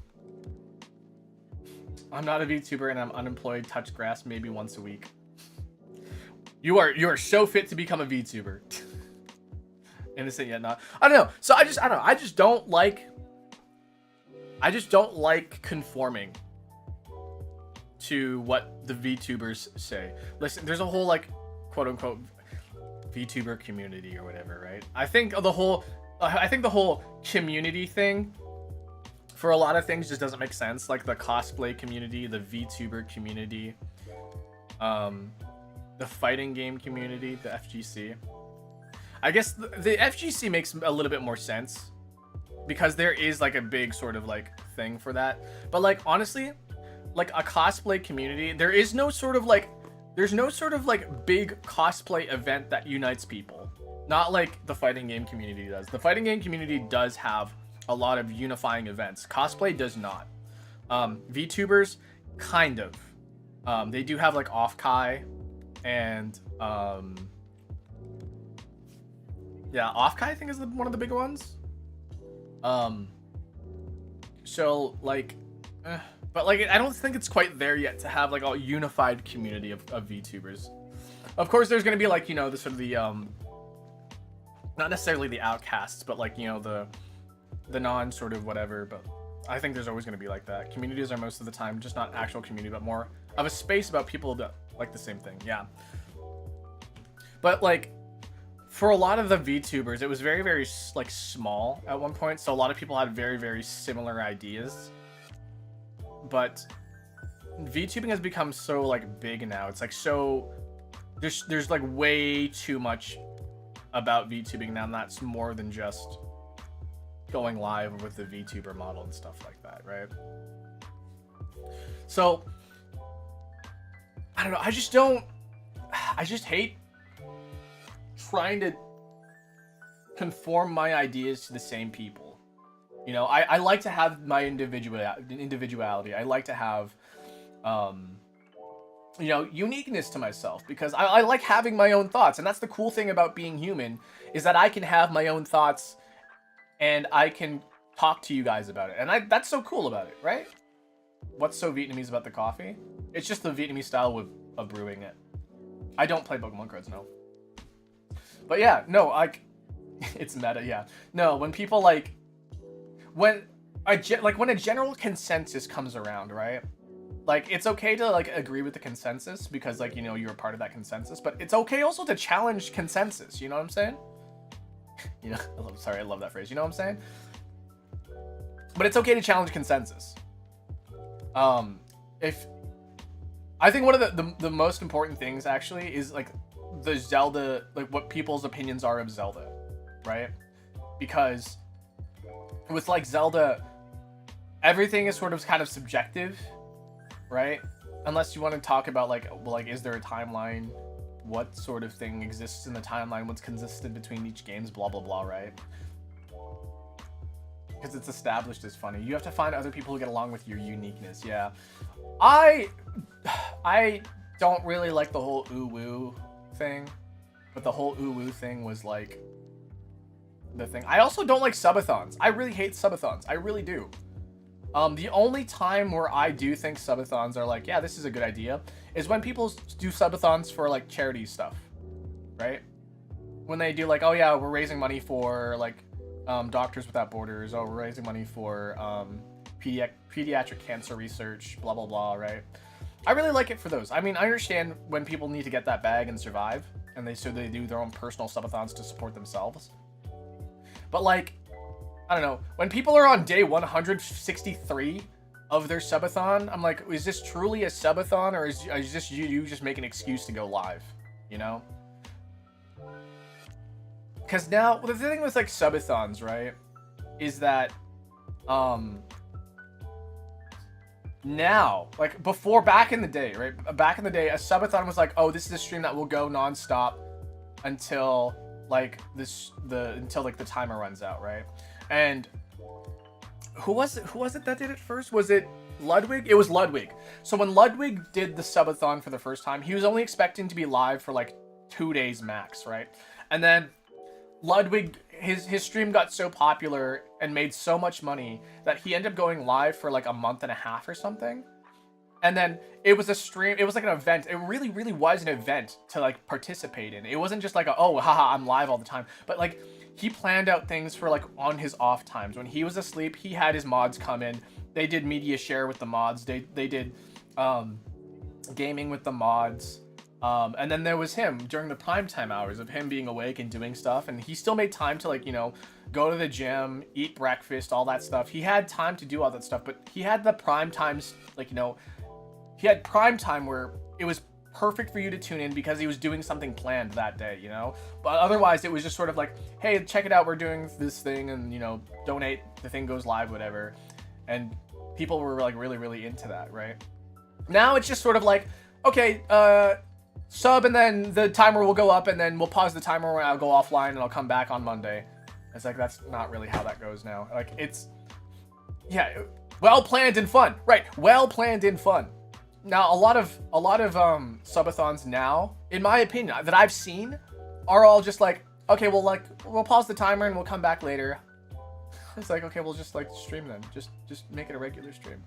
I'm not a VTuber and I'm unemployed, touch grass maybe once a week. You are so fit to become a VTuber. Innocent yet not. I don't know. So I don't know. I just don't like conforming to what the VTubers say. Listen, there's a whole like quote unquote VTuber community or whatever, right? I think the whole community thing for a lot of things just doesn't make sense. Like the cosplay community, the VTuber community, the fighting game community, the FGC. I guess the FGC makes a little bit more sense because there is like a big sort of like thing for that. But like honestly, like a cosplay community, there's no sort of like big cosplay event that unites people. Not like the fighting game community does. The fighting game community does have a lot of unifying events. Cosplay does not. VTubers, kind of. They do have like Off-Kai and yeah, Off-Kai I think is one of the bigger ones. So like, but like I don't think it's quite there yet to have like a unified community of VTubers. Of course, there's gonna be like, you know, the sort of the not necessarily the outcasts, but like, you know, the non sort of whatever. But I think there's always gonna be like that. Communities are most of the time just not actual community, but more of a space about people that like the same thing. Yeah. But like, for a lot of the VTubers, it was very, very like small at one point. So a lot of people had very, very similar ideas. But VTubing has become so like big now. It's like so there's like way too much about VTubing now, and that's more than just going live with the VTuber model and stuff like that, right? So I don't know. I just hate trying to conform my ideas to the same people. You know, I like to have my individuality. I like to have, you know, uniqueness to myself, because I like having my own thoughts. And that's the cool thing about being human, is that I can have my own thoughts and I can talk to you guys about it. And that's so cool about it, right? What's so Vietnamese about the coffee? It's just the Vietnamese style of brewing it. I don't play Pokemon cards, no. But yeah, no, it's meta, yeah. No, when people like, when a general consensus comes around, right? Like, it's okay to like agree with the consensus because like, you know, you're a part of that consensus, but it's okay also to challenge consensus, you know what I'm saying? You know, I love that phrase, you know what I'm saying? But it's okay to challenge consensus. I think one of the most important things actually is like the Zelda, like what people's opinions are of Zelda, right? Because with like Zelda, everything is sort of kind of subjective, right? Unless you want to talk about like, well, like, is there a timeline? What sort of thing exists in the timeline? What's consistent between each games? Blah, blah, blah, right? Because it's established as funny. You have to find other people who get along with your uniqueness, yeah. I don't really like the whole ooh-woo thing, but the whole ooh-woo thing was like the thing. I also don't like subathons. I really hate subathons. I really do. The only time where I do think subathons are like, yeah, this is a good idea, is when people do subathons for like charity stuff, right? When they do like, oh yeah, we're raising money for like Doctors Without Borders, or we're raising money for pediatric cancer research, blah, blah, blah, right? I really like it for those. I mean, I understand when people need to get that bag and survive, and they do their own personal subathons to support themselves. But like, I don't know, when people are on day 163 of their subathon, I'm like, is this truly a subathon, or is this you just make an excuse to go live, you know? Because now, the thing with like subathons, right, is that Now, like before, back in the day, right? Back in the day, a subathon was like, oh, this is a stream that will go nonstop until like the timer runs out, right? And who was it that did it first? Was it Ludwig? It was Ludwig. So when Ludwig did the subathon for the first time, he was only expecting to be live for like 2 days max, right? And then Ludwig, his stream got so popular and made so much money that he ended up going live for like a month and a half or something. And then it was a stream, it was like an event. It really, really was an event to like participate in. It wasn't just like, oh, haha, I'm live all the time. But like, he planned out things for like on his off times. When he was asleep, he had his mods come in. They did media share with the mods. They did gaming with the mods. And then there was him during the primetime hours of him being awake and doing stuff. And he still made time to like, you know, go to the gym, eat breakfast, all that stuff. He had time to do all that stuff, but he had the prime times, like, you know, he had prime time where it was perfect for you to tune in because he was doing something planned that day, you know? But otherwise, it was just sort of like, hey, check it out, we're doing this thing, and, you know, donate, the thing goes live, whatever. And people were, like, really, really into that, right? Now it's just sort of like, okay, sub, and then the timer will go up, and then we'll pause the timer when I'll go offline, and I'll come back on Monday. It's like, that's not really how that goes now. Like, it's, yeah, well-planned and fun. Right, well-planned and fun. Now, a lot of subathons now, in my opinion, that I've seen, are all just like, okay, well, like, we'll pause the timer and we'll come back later. It's like, okay, we'll just like stream then. Just make it a regular stream.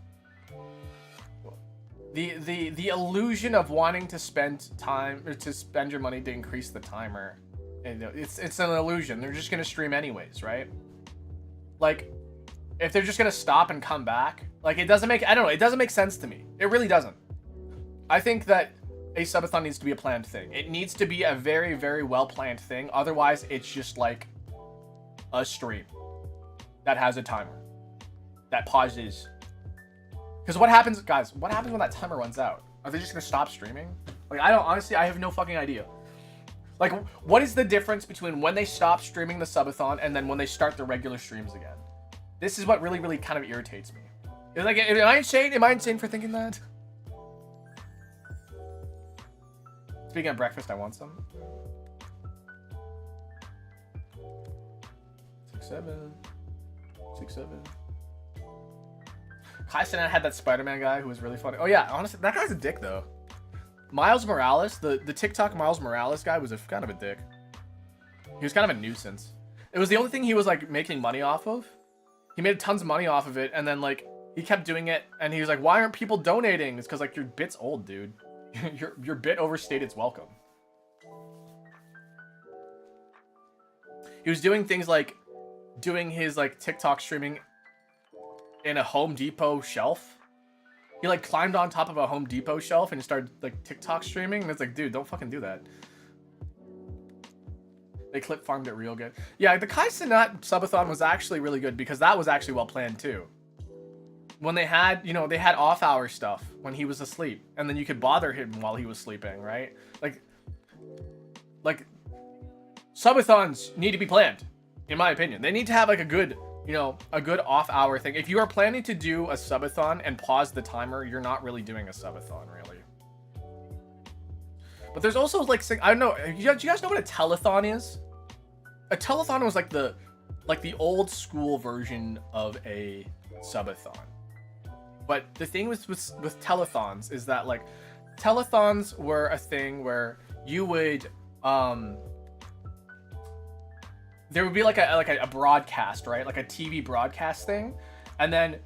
The illusion of wanting to spend time or to spend your money to increase the timer, and it's an illusion. They're just gonna stream anyways, right? Like, if they're just gonna stop and come back, like, it doesn't make, I don't know, it doesn't make sense to me. It really doesn't. I think that a subathon needs to be a planned thing. It needs to be a very, very well-planned thing. Otherwise, it's just like a stream that has a timer that pauses. Because what happens, guys, what happens when that timer runs out? Are they just gonna stop streaming? Like, I don't, honestly, I have no fucking idea. Like, what is the difference between when they stop streaming the subathon and then when they start the regular streams again? This is what really, really kind of irritates me. It's like, am I insane? Am I insane for thinking that? Speaking of breakfast, I want some. 6-7. 6-7. Kai had that Spider-Man guy who was really funny. Oh yeah, honestly, that guy's a dick though. Miles Morales, the TikTok Miles Morales guy was kind of a dick. He was kind of a nuisance. It was the only thing he was like making money off of. He made tons of money off of it, and then like he kept doing it, and he was like, "Why aren't people donating?" It's because like your bit's old, dude. your bit overstayed its welcome. He was doing things like doing his like TikTok streaming in a Home Depot shelf. He like climbed on top of a Home Depot shelf and started like TikTok streaming, and it's like, dude, don't fucking do that. They clip farmed it real good. Yeah, the Kai Cenat subathon was actually really good because that was actually well planned too. When they had, you know, they had off-hour stuff when he was asleep, and then you could bother him while he was sleeping, right? Like subathons need to be planned, in my opinion. They need to have like a good, you know, a good off-hour thing. If you are planning to do a subathon and pause the timer, you're not really doing a subathon, really. But there's also like, I don't know, do you guys know what a telethon is? A telethon was like the old school version of a subathon. But the thing with telethons is that like telethons were a thing where you would there would be like a broadcast, right? Like a TV broadcast thing, and then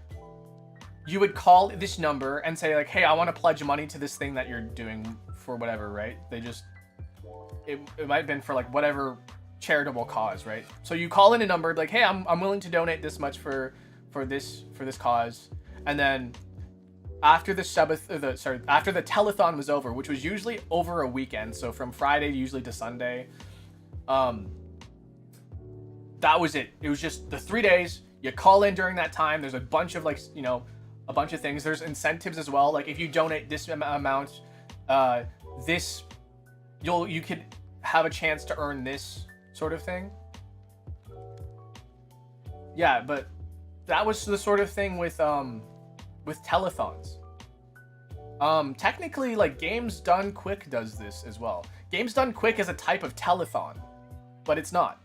you would call this number and say like, hey, I want to pledge money to this thing that you're doing for whatever, right? It might have been for like whatever charitable cause, right? So you call in a number like, hey, I'm willing to donate this much for this cause. And then after the after the telethon was over, which was usually over a weekend, so from Friday usually to Sunday, that was it. It was just the 3 days. You call in during that time. There's a bunch of like, you know, a bunch of things. There's incentives as well. Like if you donate this amount, you could have a chance to earn this sort of thing. Yeah, but that was the sort of thing with telethons. Technically, like, Games Done Quick does this as well. Games Done Quick is a type of telethon, but it's not.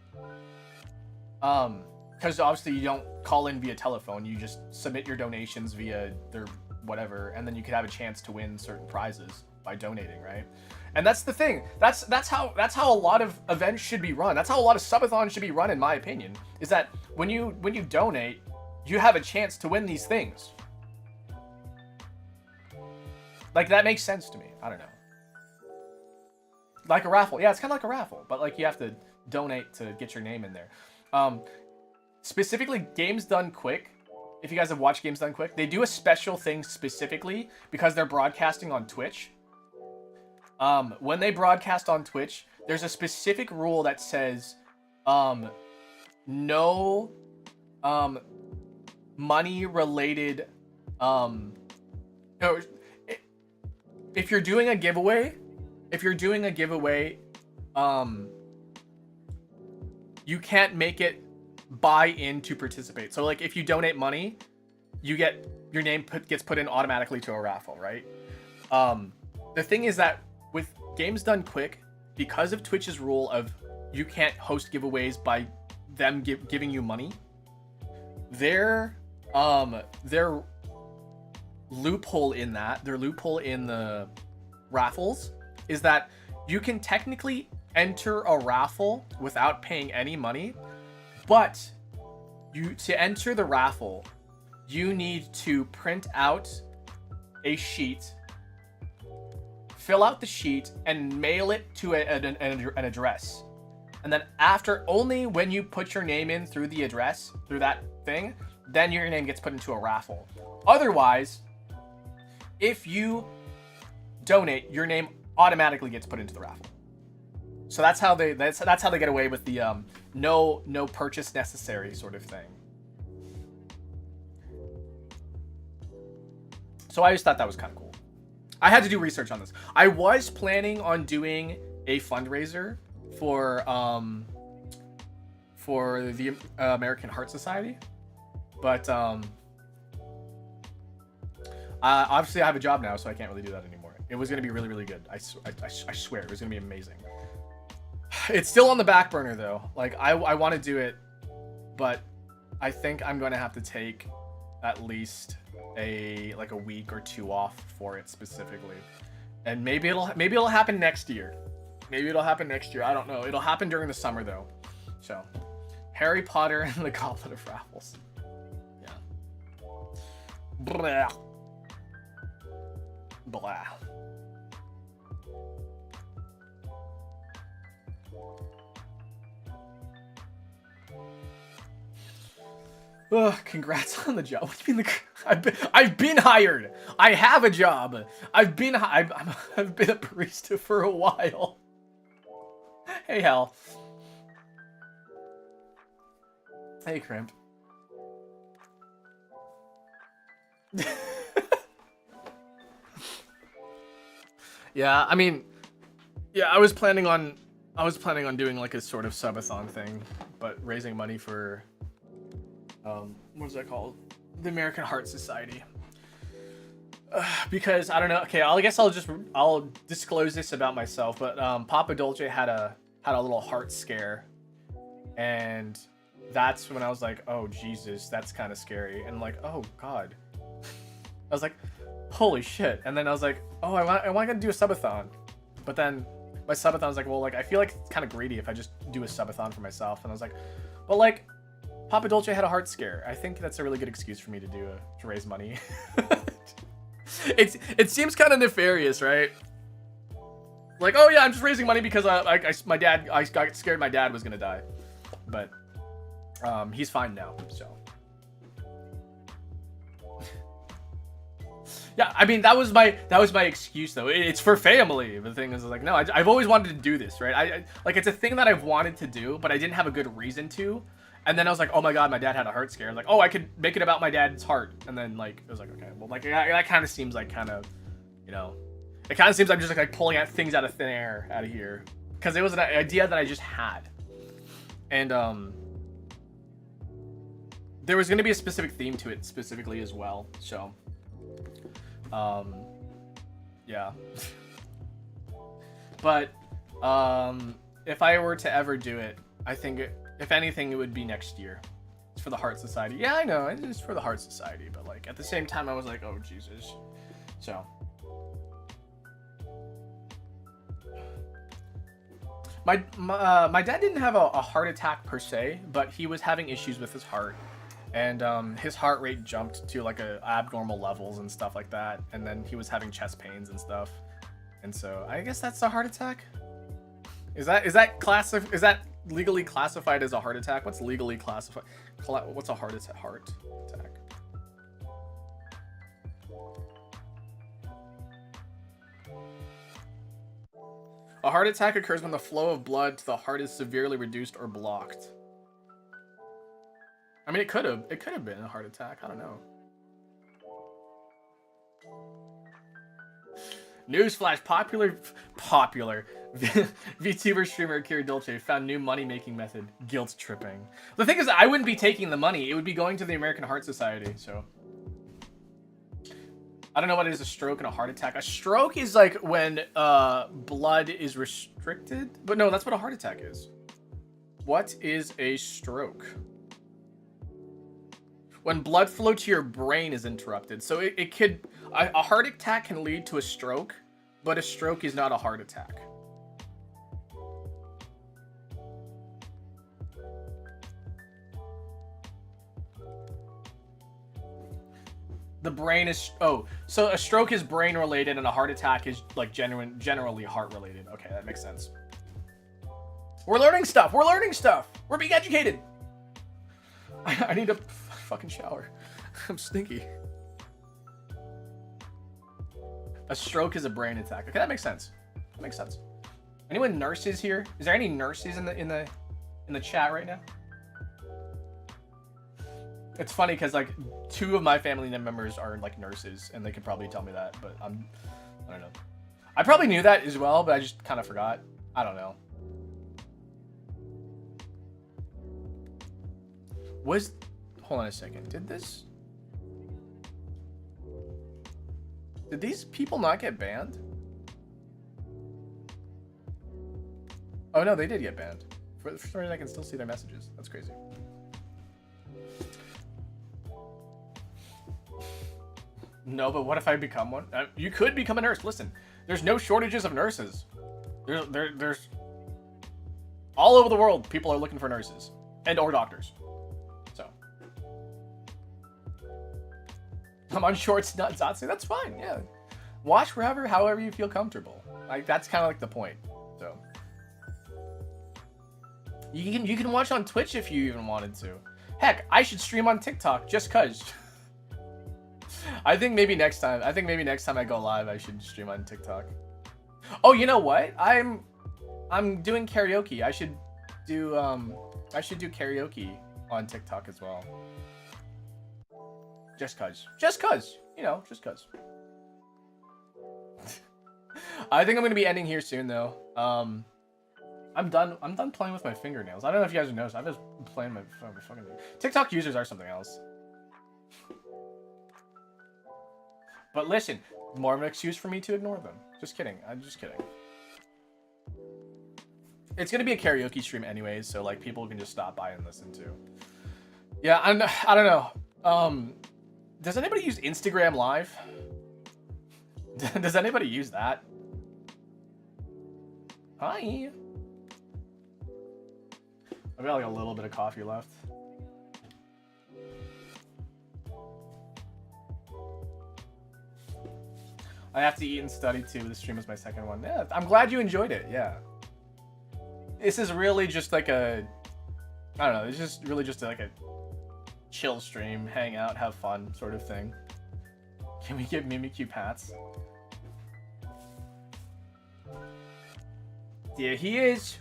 Because obviously you don't call in via telephone, you just submit your donations via their whatever, and then you could have a chance to win certain prizes by donating, right? And that's the thing. That's how a lot of events should be run. That's how a lot of subathons should be run, in my opinion. Is that when you donate, you have a chance to win these things. Like, that makes sense to me. I don't know. Like a raffle. Yeah, it's kind of like a raffle, but like you have to donate to get your name in there. Specifically, Games Done Quick. If you guys have watched Games Done Quick, they do a special thing specifically because they're broadcasting on Twitch. When they broadcast on Twitch, there's a specific rule that says, no, money-related, if you're doing a giveaway, you can't make it buy in to participate. So like if you donate money, you get your name gets put in automatically to a raffle, right? The thing is that with Games Done Quick, because of Twitch's rule of you can't host giveaways by them giving you money, their loophole in the raffles is that you can technically enter a raffle without paying any money, but to enter the raffle, you need to print out a sheet, fill out the sheet, and mail it to an address. And then only when you put your name in through the address, through that thing, then your name gets put into a raffle. Otherwise, if you donate, your name automatically gets put into the raffle. So that's how they get away with the no purchase necessary sort of thing. So I just thought that was kind of cool. I had to do research on this. I was planning on doing a fundraiser for the American Heart Society, but obviously I have a job now, so I can't really do that anymore. It was going to be really, really good. I swear it was going to be amazing. It's still on the back burner though. Like I want to do it, but I think I'm going to have to take at least a week or two off for it specifically. And maybe it'll happen next year. Maybe it'll happen next year. I don't know. It'll happen during the summer though. So, Harry Potter and the Goblet of Raffles. Yeah. Blah. Blah. Ugh, congrats on the job. What do you mean I've been hired. I have a job. I've been a barista for a while. Hey, Hal. Hey, Crimp. Yeah, I mean, yeah, I was planning on doing like a sort of subathon thing, but raising money for what's that called? The American Heart Society. Because I don't know. Okay, I guess I'll disclose this about myself. But Papa Dolce had a little heart scare, and that's when I was like, oh Jesus, that's kind of scary. And like, oh God, I was like, holy shit. And then I was like, oh, I want to do a subathon, but then my subathon was like, well, like I feel like it's kind of greedy if I just do a subathon for myself. And I was like, but like, Papa Dolce had a heart scare. I think that's a really good excuse for me to raise money. It seems kind of nefarious, right? Like, oh yeah, I'm just raising money because I got scared my dad was gonna die, but he's fine now. So yeah, I mean that was my excuse though. It's for family. The thing is like, no, I've always wanted to do this, right? I like it's a thing that I've wanted to do, but I didn't have a good reason to. And then I was like, oh my God, my dad had a heart scare. Like, oh, I could make it about my dad's heart. And then like, it was like, okay, well, like that kind of seems like kind of, you know, it kind of seems I'm just like pulling out things out of thin air out of here. Because it was an idea that I just had. And there was going to be a specific theme to it specifically as well. So, Yeah. But if I were to ever do it, I think if anything, it would be next year. It's for the Heart Society. Yeah, I know, it's for the Heart Society, but like at the same time, I was like, oh Jesus. So my dad didn't have a heart attack per se, but he was having issues with his heart, and his heart rate jumped to like abnormal levels and stuff like that, and then he was having chest pains and stuff, and so I guess that's a heart attack. Is that legally classified as a heart attack? What's legally classified? What's a heart attack? A heart attack occurs when the flow of blood to the heart is severely reduced or blocked. I mean, it could have been a heart attack. I don't know. Newsflash: popular VTuber streamer Kira Dolce found new money-making method: guilt tripping. The thing is, I wouldn't be taking the money; it would be going to the American Heart Society. So I don't know what is a stroke and a heart attack. A stroke is like when blood is restricted, but no, that's what a heart attack is. What is a stroke? When blood flow to your brain is interrupted. So it could, a heart attack can lead to a stroke, but a stroke is not a heart attack. The brain is, so a stroke is brain related and a heart attack is like generally heart related. Okay, that makes sense. We're learning stuff. We're being educated. I need to fucking shower. I'm stinky. A stroke is a brain attack. Okay, that makes sense. That makes sense. Anyone nurses here? Is there any nurses in the chat right now? It's funny because like 2 of my family members are like nurses, and they could probably tell me that, but I don't know. I probably knew that as well, but I just kind of forgot. I don't know. Hold on a second. Did these people not get banned? Oh no, they did get banned. For some reason I can still see their messages. That's crazy. No, but what if I become one? You could become a nurse. Listen, there's no shortages of nurses. There's all over the world, people are looking for nurses or doctors. So I'm unsure it's not Zatsu. That's fine. Yeah, watch however you feel comfortable. Like that's kind of like the point. So you can watch on Twitch if you even wanted to. Heck, I should stream on TikTok just cause. I think maybe next time I go live, I should stream on TikTok. Oh, you know what? I'm doing karaoke. I should do karaoke on TikTok as well. Just cause, you know, just cause. I think I'm gonna be ending here soon though. I'm done playing with my fingernails. I don't know if you guys noticed. I've just been playing my fucking. TikTok users are something else. But listen, more of an excuse for me to ignore them. Just kidding. I'm just kidding. It's gonna be a karaoke stream anyways, so like people can just stop by and listen to. Yeah, I don't know. Does anybody use Instagram Live? Does anybody use that? Hi. I've got like a little bit of coffee left. I have to eat and study too. This stream is my second one. Yeah, I'm glad you enjoyed it. Yeah. This is really just like I don't know. It's just really just like a chill stream, hang out, have fun sort of thing. Can we get Mimikyu hats? Yeah, he's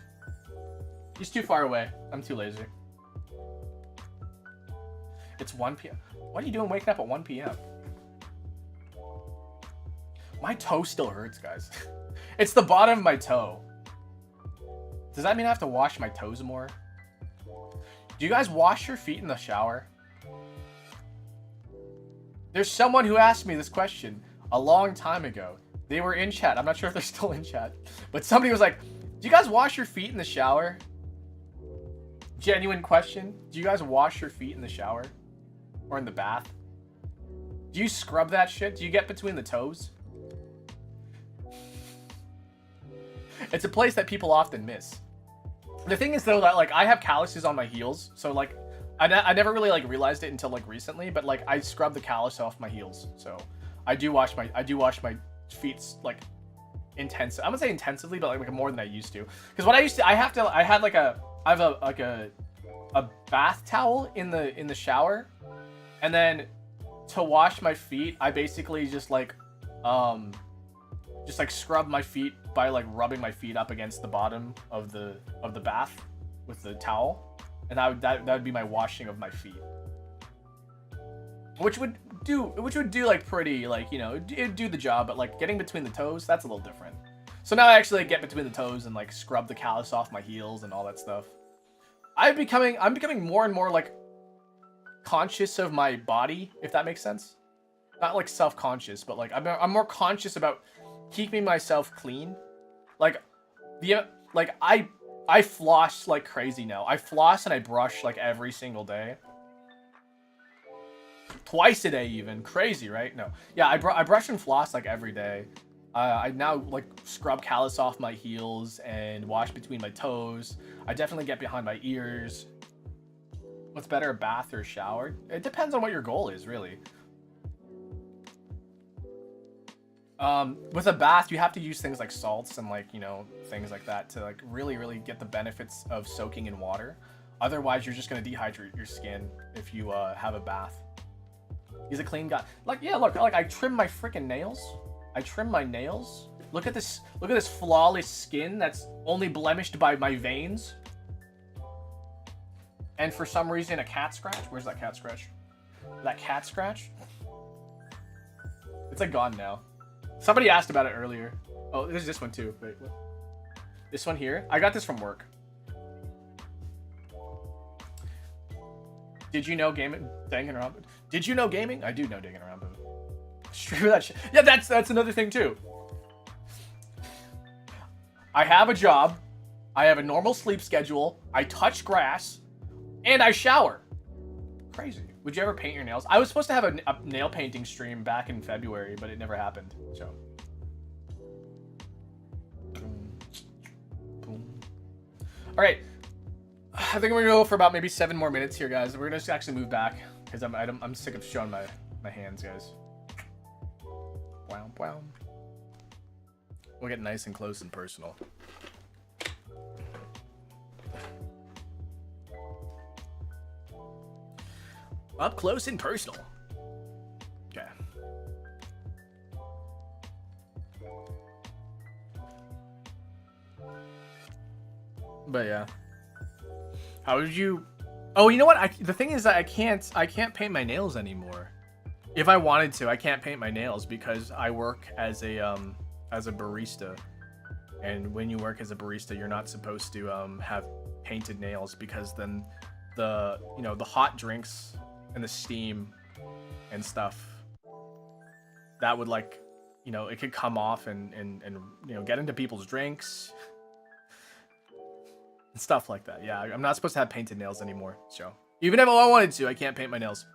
too far away. I'm too lazy. It's 1 p.m. What are you doing waking up at 1 p.m.? My toe still hurts, guys. It's the bottom of my toe. Does that mean I have to wash my toes more? Do you guys wash your feet in the shower? There's someone who asked me this question a long time ago. They were in chat. I'm not sure if they're still in chat. But somebody was like, do you guys wash your feet in the shower? Genuine question. Do you guys wash your feet in the shower? Or in the bath? Do you scrub that shit? Do you get between the toes? It's a place that people often miss. The thing is though that like I have calluses on my heels, so like I never really like realized it until like recently, but like I scrub the callus off my heels. So I do wash my feet like intense. I'm gonna say intensively, but like more than I used to. Because what I used to, I have a bath towel in the shower, and then to wash my feet, I basically just like scrub my feet by like rubbing my feet up against the bottom of the bath with the towel, and that would be my washing of my feet, which would do like pretty like, you know, it'd do the job, but like getting between the toes, that's a little different. So now I actually like, get between the toes and like scrub the callus off my heels and all that stuff. I'm becoming more and more like conscious of my body, if that makes sense. Not like self-conscious, but like I'm more conscious about keeping myself clean. Like I floss like crazy now. I floss and I brush like every single day. Twice a day even. Crazy, right? No. Yeah, I brush and floss like every day. I now like scrub callus off my heels and wash between my toes. I definitely get behind my ears. What's better, a bath or a shower? It depends on what your goal is, really. With a bath, you have to use things like salts and like, you know, things like that to like really get the benefits of soaking in water. Otherwise, you're just gonna dehydrate your skin if you have a bath. He's a clean guy. Like, yeah, look, like I trim my freaking nails. I trim my nails. Look at this flawless skin that's only blemished by my veins. And for some reason, a cat scratch. Where's that cat scratch? That cat scratch? It's like gone now. Somebody asked about it earlier. Oh, there's this one too. Wait, what? This one here? I got this from work. Did you know gaming? Danganronpa. Did you know gaming? I do know Danganronpa. Screw that shit. Yeah, that's another thing too. I have a job. I have a normal sleep schedule. I touch grass, and I shower. Crazy. Would you ever paint your nails? I was supposed to have a nail painting stream back in February, but it never happened. So. Boom. Boom. All right. I think we're gonna go for about maybe 7 more minutes here, guys. We're gonna just actually move back because I'm sick of showing my hands, guys. Wow, wow. We'll get nice and close and personal. Up close and personal. Okay. But yeah. How did you? Oh, you know what? The thing is that I can't paint my nails anymore. If I wanted to, I can't paint my nails because I work as a barista. And when you work as a barista, you're not supposed to have painted nails because then the hot drinks and the steam and stuff that would like, it could come off and get into people's drinks and stuff like that. Yeah, I'm not supposed to have painted nails anymore. So even if I wanted to, I can't paint my nails.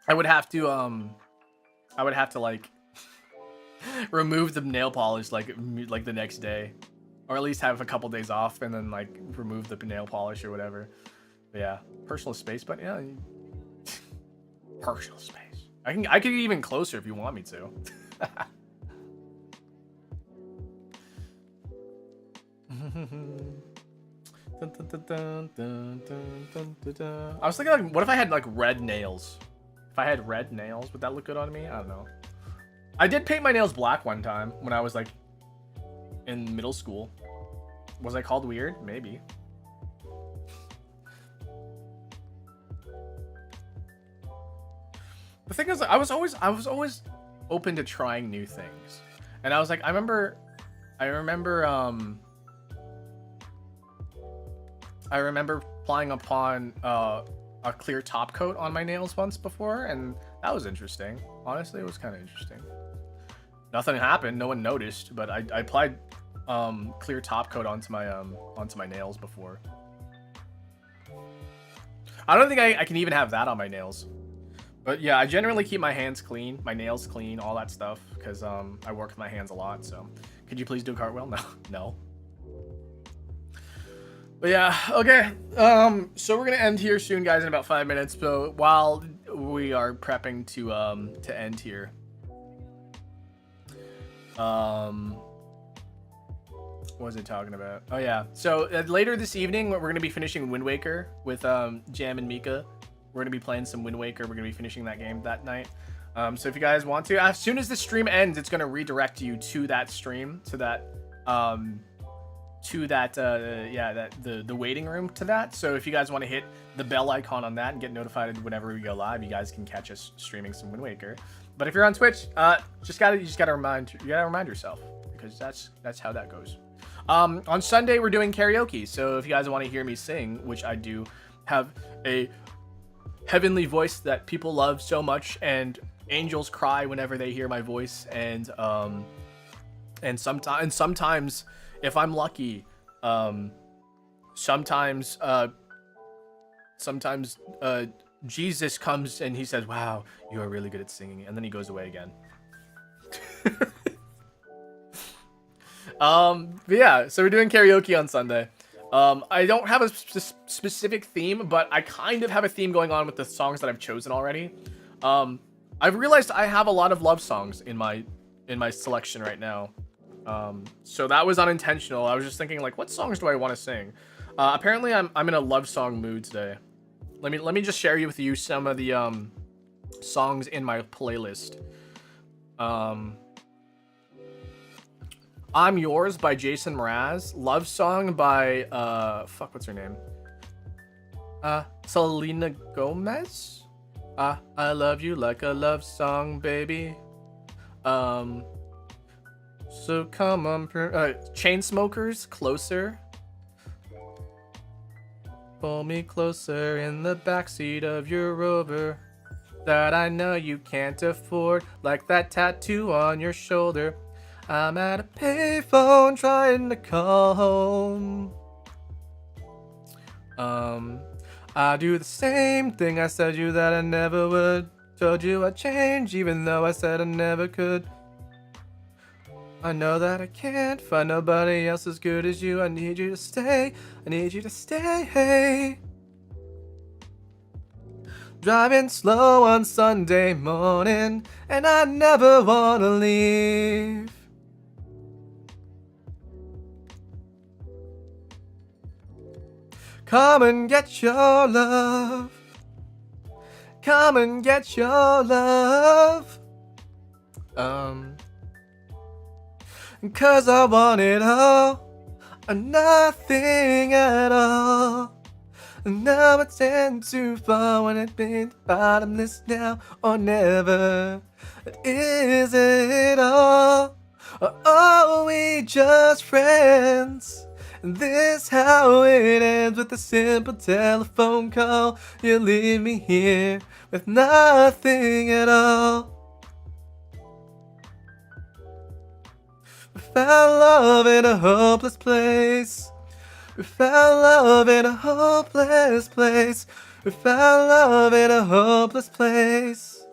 I would have to like remove the nail polish like the next day, or at least have a couple days off and then like remove the nail polish or whatever. But yeah, personal space, but yeah, personal space. I could get even closer if you want me to. I was thinking like, what if I had like red nails? If I had red nails, would that look good on me? I don't know. I did paint my nails black one time when I was like in middle school. Was I called weird? Maybe. The thing is, I was always open to trying new things. And I was like, I remember playing upon a clear top coat on my nails once before, and that was interesting. Honestly, it was kind of interesting. Nothing happened. No one noticed, but I applied clear top coat onto my nails before. I don't think I can even have that on my nails. But yeah, I generally keep my hands clean, my nails clean, all that stuff, because I work with my hands a lot. So, could you please do a cartwheel? No, no. But yeah, okay. So we're gonna end here soon, guys, in about 5 minutes. So while we are prepping to end here, what was I talking about? Oh yeah. So later this evening, we're gonna be finishing Wind Waker with Jam and Mika. We're gonna be playing some Wind Waker. We're gonna be finishing that game that night. So if you guys want to, as soon as the stream ends, it's gonna redirect you to that stream, to that the waiting room to that. So if you guys want to hit the bell icon on that and get notified whenever we go live, you guys can catch us streaming some Wind Waker. But if you're on Twitch, you just gotta remind yourself, because that's how that goes. On Sunday we're doing karaoke, so if you guys want to hear me sing, which I do have a heavenly voice that people love so much, and angels cry whenever they hear my voice, and sometimes if I'm lucky, sometimes Jesus comes and he says, "Wow, you are really good at singing," and then he goes away again. But yeah, so we're doing karaoke on Sunday. I don't have a specific theme, but I kind of have a theme going on with the songs that I've chosen already. I've realized I have a lot of love songs in my selection right now. So that was unintentional. I was just thinking, like, what songs do I want to sing? Apparently I'm in a love song mood today. Let me just share with you some of the songs in my playlist. I'm Yours by Jason Mraz. Love Song by what's her name? Selena Gomez? I love you like a love song, baby. So come on, Chainsmokers, Closer. Pull me closer in the backseat of your Rover that I know you can't afford, like that tattoo on your shoulder. I'm at a payphone trying to call home. I do the same thing I said you that I never would. Told you I'd change even though I said I never could. I know that I can't find nobody else as good as you. I need you to stay. I need you to stay. Driving slow on Sunday morning, and I never wanna leave. Come and get your love. Come and get your love. 'Cause I want it all, or nothing at all. Now it's in too far when it means bottomless now or never. Is it all, or are we just friends? And this how it ends, with a simple telephone call. You leave me here with nothing at all. We found love in a hopeless place. We found love in a hopeless place. We found love in a hopeless place.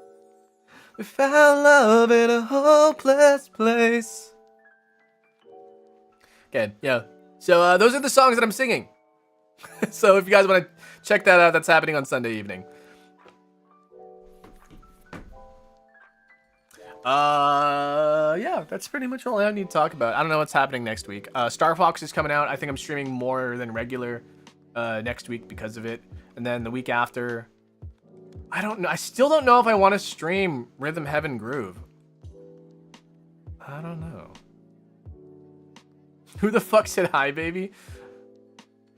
We found love in a hopeless place. Okay, yeah. So those are the songs that I'm singing. So if you guys want to check that out, that's happening on Sunday evening. Yeah, that's pretty much all I need to talk about. I don't know what's happening next week. Star Fox is coming out. I think I'm streaming more than regular next week because of it. And then the week after, I don't know. I still don't know if I want to stream Rhythm Heaven Groove. I don't know. Who the fuck said hi, baby?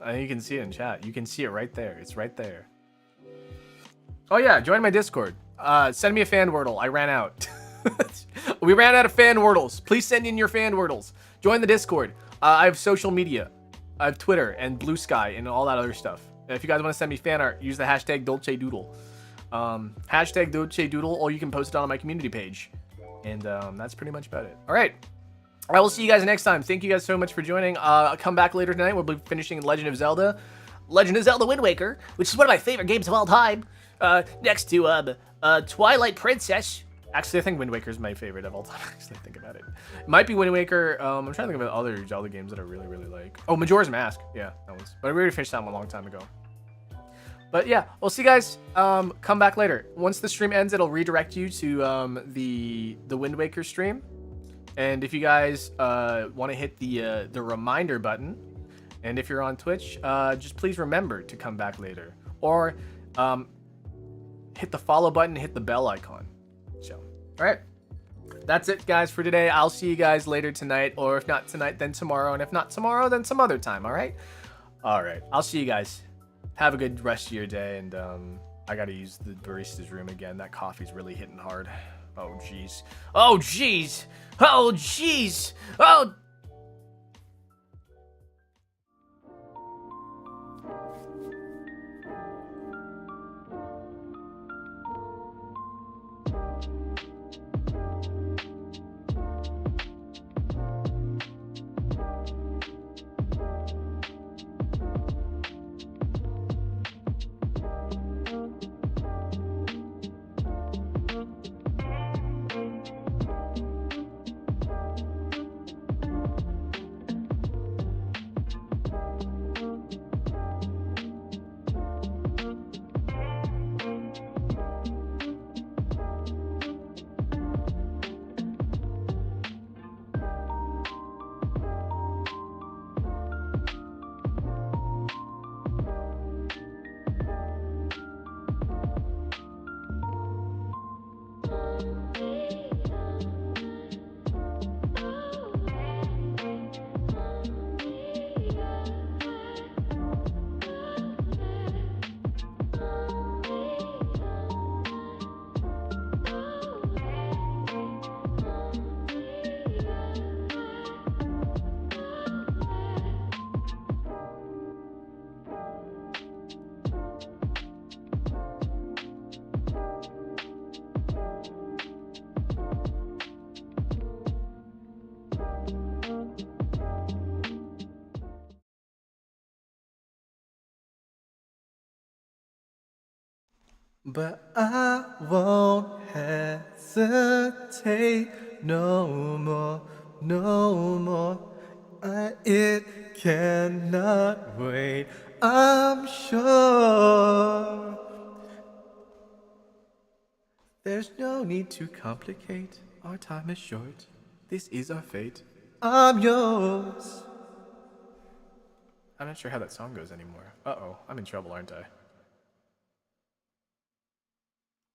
You can see it in chat. You can see it right there. It's right there. Oh yeah, join my Discord. Send me a fan wordle. I ran out. We ran out of fan wordles. Please send in your fan wordles. Join the Discord. I have social media. I have Twitter and Blue Sky and all that other stuff. If you guys want to send me fan art, use the hashtag Dolce Doodle. Hashtag Dolce Doodle, or you can post it on my community page. And that's pretty much about it. All right. I will see you guys next time. Thank you guys so much for joining. I'll come back later tonight. We'll be finishing Legend of Zelda Wind Waker, which is one of my favorite games of all time. Next to Twilight Princess. Actually, I think Wind Waker is my favorite of all time. Actually, think about it. It might be Wind Waker. I'm trying to think of other Zelda games that I really, really like. Oh, Majora's Mask. Yeah, that was. But we already finished that one a long time ago. But yeah, we'll see you guys. Come back later. Once the stream ends, it'll redirect you to the Wind Waker stream. And if you guys want to hit the reminder button, and if you're on Twitch, just please remember to come back later. Or hit the follow button, hit the bell icon. So, all right. That's it, guys, for today. I'll see you guys later tonight. Or if not tonight, then tomorrow. And if not tomorrow, then some other time, all right? All right. I'll see you guys. Have a good rest of your day. And I got to use the barista's room again. That coffee's really hitting hard. Oh, jeez. Oh, jeez. Oh, jeez. Oh. But I won't hesitate no more, no more. It cannot wait, I'm sure. There's no need to complicate, our time is short. This is our fate. I'm yours. I'm not sure how that song goes anymore. Uh-oh, I'm in trouble, aren't I?